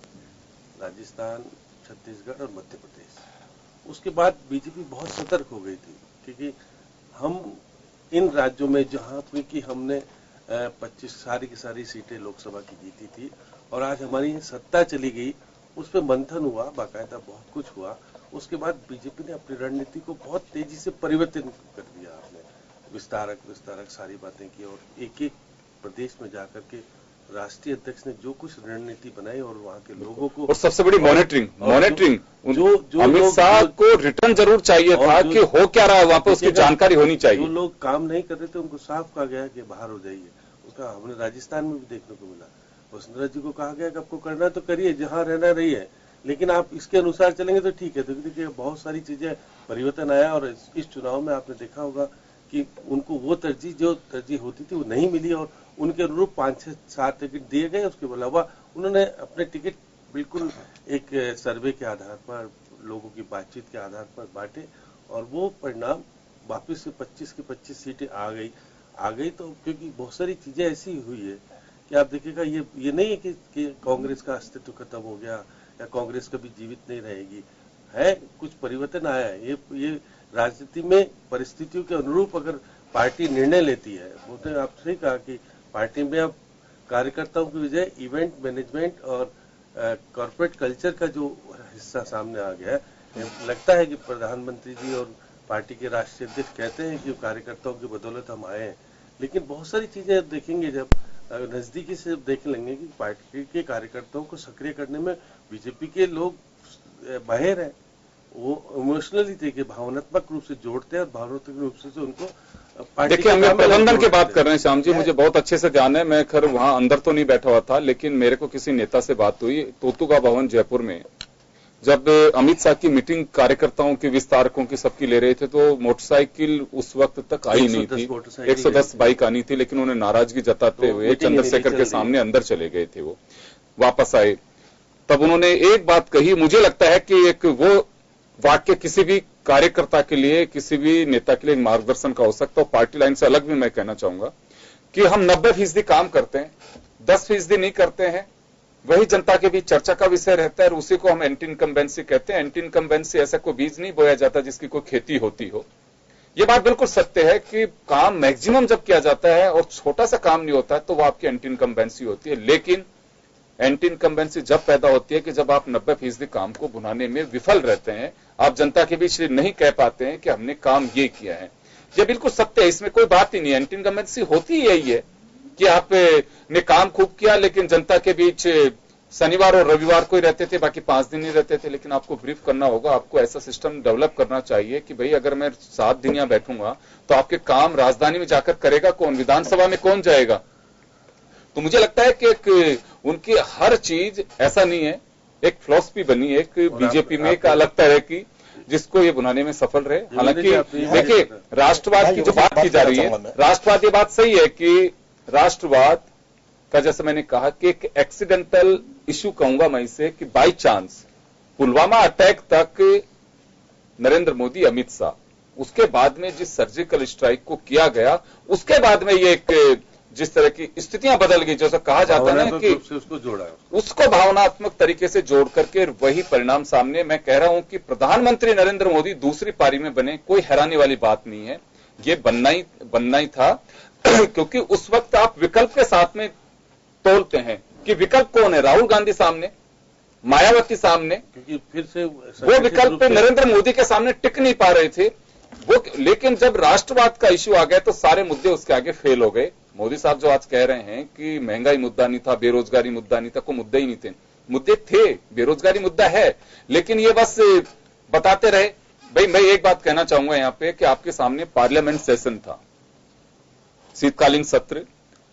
राजस्थान, छत्तीसगढ़ और मध्य प्रदेश, उसके बाद बीजेपी बहुत सतर्क हो गई थी। क्योंकि हम इन राज्यों में जहां कि हमने 25 सारी की सारी सीटें लोकसभा की जीती थी और आज हमारी सत्ता चली गई, उस पर मंथन हुआ, बाकायदा बहुत कुछ हुआ। उसके बाद बीजेपी ने अपनी रणनीति को बहुत तेजी से परिवर्तन कर दिया। आपने विस्तारक सारी बातें की और एक एक प्रदेश में जाकर के राष्ट्रीय अध्यक्ष ने जो कुछ रणनीति बनाई और वहाँ के लोगों को, और सबसे बड़ी मॉनिटरिंग जो अमित शाह को रिटर्न जरूर चाहिए था कि हो क्या रहा है वहां पर, उसकी जानकारी होनी चाहिए। जो लोग काम नहीं कर रहे थे उनको साफ कहा गया कि बाहर हो जाइए। उसका हमने राजस्थान में भी देखने को मिला। वसुंधरा जी को कहा गया कि आपको करना तो करिए, जहाँ रहना रहिए, लेकिन आप इसके अनुसार चलेंगे तो ठीक है। तो देखिए बहुत सारी चीजें परिवर्तन आया और इस चुनाव में आपने देखा होगा कि उनको वो तरजीह होती थी वो नहीं मिली और उनके अनुरूप 5-7 टिकट दिए गए। उसके अलावा उन्होंने अपने टिकट बिल्कुल एक सर्वे के आधार पर, लोगों की बातचीत के आधार पर बांटे और वो परिणाम वापिस से 25 की 25 सीटें आ गई। तो क्योंकि बहुत सारी चीजें ऐसी हुई है कि आप देखिएगा ये नहीं है कि कांग्रेस का अस्तित्व खत्म हो गया या कांग्रेस कभी जीवित नहीं रहेगी, है कुछ परिवर्तन आया है। ये राजनीति में परिस्थितियों के अनुरूप अगर पार्टी निर्णय लेती है, वो तो आप सही कहा कि पार्टी में अब कार्यकर्ताओं की वजह इवेंट मैनेजमेंट और कॉर्पोरेट कल्चर का जो हिस्सा सामने आ गया है। लगता है कि प्रधानमंत्री जी और पार्टी के राष्ट्रीय अध्यक्ष कहते हैं कि कार्यकर्ताओं की बदौलत हम आए हैं, लेकिन बहुत सारी चीजें देखेंगे जब नजदीकी से देख लेंगे कि पार्टी के कार्यकर्ताओं को सक्रिय करने में बीजेपी के लोग माहिर हैं। वो इमोशनली थे कि भावनात्मक रूप से जोड़ते हैं और भावनात्मक रूप से उनको देखिए हम प्रबंधन की बात कर रहे हैं श्याम जी, मुझे बहुत अच्छे से ध्यान है। मैं खैर वहां अंदर तो नहीं बैठा हुआ था, लेकिन मेरे को किसी नेता से बात हुई तोतुका भवन जयपुर में, जब अमित शाह की मीटिंग कार्यकर्ताओं की विस्तारकों की सबकी ले रहे थे तो मोटरसाइकिल उस वक्त तक आई नहीं थी। 110 बाइक आनी थी, लेकिन उन्होंने नाराजगी जताते हुए चंद्रशेखर के सामने अंदर चले गए थे। वो वापस आए, तब उन्होंने एक बात कही, मुझे लगता है कि एक वो वाक्य किसी भी कार्यकर्ता के लिए, किसी भी नेता के लिए मार्गदर्शन का हो सकता है। पार्टी लाइन से अलग भी मैं कहना चाहूंगा कि हम 90% काम करते हैं, 10% नहीं करते हैं, वही जनता के बीच चर्चा का विषय रहता है और उसी को हम एंटी इनकम्बेंसी कहते हैं। एंटी इनकम्बेंसी ऐसा कोई बीज नहीं बोया जाता जिसकी कोई खेती होती हो। ये बात बिल्कुल सत्य है कि काम मैक्सिमम जब किया जाता है और छोटा सा काम नहीं होता है तो वो आपकी एंटी इनकम्बेंसी होती है। लेकिन एंटी इनकम्बेंसी जब पैदा होती है कि जब आप 90% काम को भुनाने में विफल रहते हैं, आप जनता के बीच नहीं कह पाते हैं कि हमने काम ये किया है। ये बिल्कुल सत्य है, इसमें कोई बात ही नहीं है। एंटी इनकम्बेंसी होती यही है कि आपने काम खूब किया लेकिन जनता के बीच शनिवार और रविवार को ही रहते थे, बाकी 5 दिन नहीं रहते थे। लेकिन आपको ब्रीफ करना होगा, आपको ऐसा सिस्टम डेवलप करना चाहिए कि भाई अगर मैं 7 दिन यहाँ बैठूंगा तो आपके काम राजधानी में जाकर करेगा कौन, विधानसभा में कौन जाएगा। तो मुझे लगता है कि एक उनकी हर चीज ऐसा नहीं है, एक फिलॉसफी बनी है एक बीजेपी में एक अलग तरह की, जिसको ये बनाने में सफल रहे। हालांकि देखिए राष्ट्रवाद की जो बात की जा रही है, राष्ट्रवाद ये बात सही है कि राष्ट्रवाद का जैसे मैंने कहा कि एक एक्सीडेंटल इश्यू कहूंगा मैं इसे, कि बाई चांस पुलवामा अटैक तक नरेंद्र मोदी अमित शाह, उसके बाद में जिस सर्जिकल स्ट्राइक को किया गया उसके बाद में ये एक जिस तरह की स्थितियां बदल गई, जैसा कहा जाता है ना कि उसको जोड़ा, उसको भावनात्मक तरीके से जोड़ करके वही परिणाम सामने। मैं कह रहा हूं कि प्रधानमंत्री नरेंद्र मोदी दूसरी पारी में बने, कोई हैरानी वाली बात नहीं है, ये बनना ही था क्योंकि उस वक्त आप विकल्प के साथ में तोलते हैं कि विकल्प कौन है, राहुल गांधी सामने, मायावती सामने, क्योंकि फिर से वो विकल्प नरेंद्र मोदी के सामने टिक नहीं पा रहे थे वो। लेकिन जब राष्ट्रवाद का इश्यू आ गया तो सारे मुद्दे उसके आगे फेल हो गए। मोदी साहब जो आज कह रहे हैं कि महंगाई मुद्दा नहीं था, बेरोजगारी मुद्दा नहीं था, कोई मुद्दे ही नहीं थे। मुद्दे थे, बेरोजगारी मुद्दा है, लेकिन ये बस बताते रहे। भाई मैं एक बात कहना चाहूंगा यहां पे कि आपके सामने पार्लियामेंट सेशन था, शीतकालीन सत्र,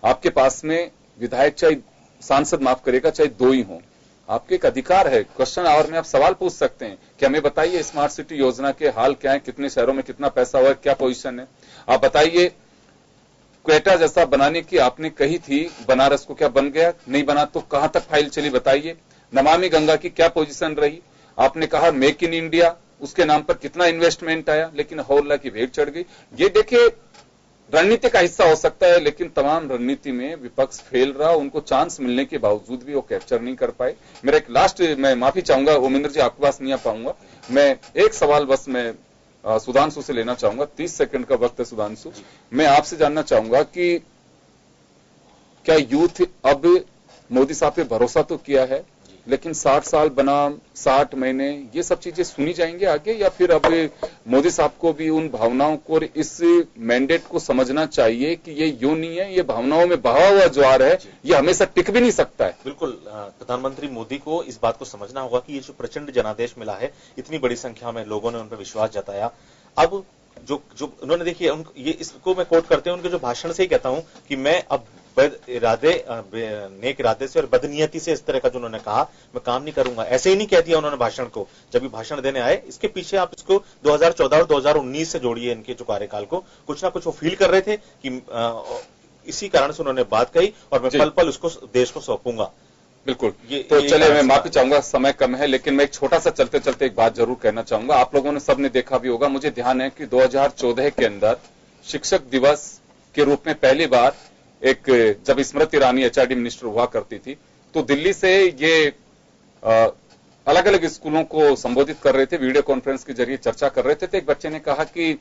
आपके पास में विधायक चाहे सांसद माफ करेगा चाहे 2 ही हो, आपके एक अधिकार है, क्वेश्चन आवर में आप सवाल पूछ सकते हैं कि हमें बताइए स्मार्ट सिटी योजना के हाल क्या है, कितने शहरों में कितना पैसा हुआ है, क्या पोजीशन है, आप बताइए। क्वेटा जैसा बनाने की आपने कही थी, बनारस को क्या बन गया, नहीं बना तो कहां तक फाइल चली बताइए। नमामि गंगा की क्या पोजीशन रही, आपने कहा मेक इन इंडिया, उसके नाम पर कितना इन्वेस्टमेंट आया, लेकिन हौला की भीड़ चढ़ गई। ये देखिए रणनीति का हिस्सा हो सकता है, लेकिन तमाम रणनीति में विपक्ष फेल रहा, उनको चांस मिलने के बावजूद भी वो कैप्चर नहीं कर पाए। मेरा एक लास्ट, मैं माफी चाहूंगा ओमेंद्र जी, आपके पास नहीं आ पाऊंगा, मैं एक सवाल बस मैं सुधांशु से लेना चाहूंगा, 30 सेकंड का वक्त है सुधांशु। मैं आपसे जानना चाहूंगा कि क्या यूथ अब मोदी साहब पे भरोसा तो किया है, लेकिन 60 साल बनाम 60 महीने ये सब चीजें सुनी जाएंगी आगे, या फिर अब मोदी साहब को भी उन भावनाओं को और इस मैंडेट को समझना चाहिए कि ये यूं नहीं है, ये भावनाओं में बहा हुआ ज्वार है, ये हमेशा टिक भी नहीं सकता है। बिल्कुल, प्रधानमंत्री मोदी को इस बात को समझना होगा कि ये जो प्रचंड जनादेश मिला है, इतनी बड़ी संख्या में लोगों ने उन पर विश्वास जताया। अब जो उन्होंने, देखिए, ये इसको मैं कोट करते हैं उनके जो भाषण से ही कहता हूं कि मैं अब नेक इरादे से और बदनीयती से इस तरह का जो उन्होंने कहा, मैं काम नहीं करूंगा, ऐसे ही नहीं कह दिया उन्होंने भाषण को। जब भी भाषण देने आए, इसके पीछे आप इसको 2014 और 2019 से जोड़िए, इनके जो कार्यकाल को, कुछ ना कुछ वो फील कर रहे थे कि इसी कारण से उन्होंने बात कही और मैं पल पल उसको देश को सौंपूंगा। बिल्कुल। तो चलिए, मैं माफी चाहूंगा, समय कम है, लेकिन मैं एक छोटा सा चलते चलते एक बात जरूर कहना चाहूंगा। आप लोगों ने सबने देखा भी होगा, मुझे ध्यान है कि 2014 के अंदर शिक्षक दिवस के रूप में पहली बार जब स्मृति ईरानी एचआरडी मिनिस्टर हुआ करती थी, तो दिल्ली से ये अलग अलग स्कूलों को संबोधित कर रहे थे, वीडियो कॉन्फ्रेंस के जरिए चर्चा कर रहे थे। तो एक बच्चे ने कहा कि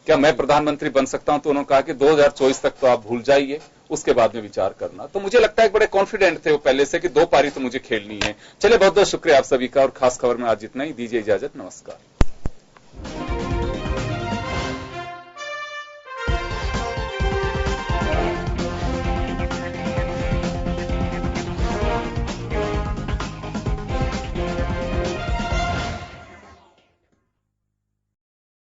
क्या मैं प्रधानमंत्री बन सकता हूं, तो उन्होंने कहा कि 2024 तक तो आप भूल जाइए, उसके बाद में विचार करना। तो मुझे लगता है बड़े कॉन्फिडेंट थे वो पहले से कि 2 पारी तो मुझे खेलनी है। चलिए, बहुत बहुत शुक्रिया आप सभी का, और खास खबर में आज इतना ही। दीजिए इजाजत, नमस्कार।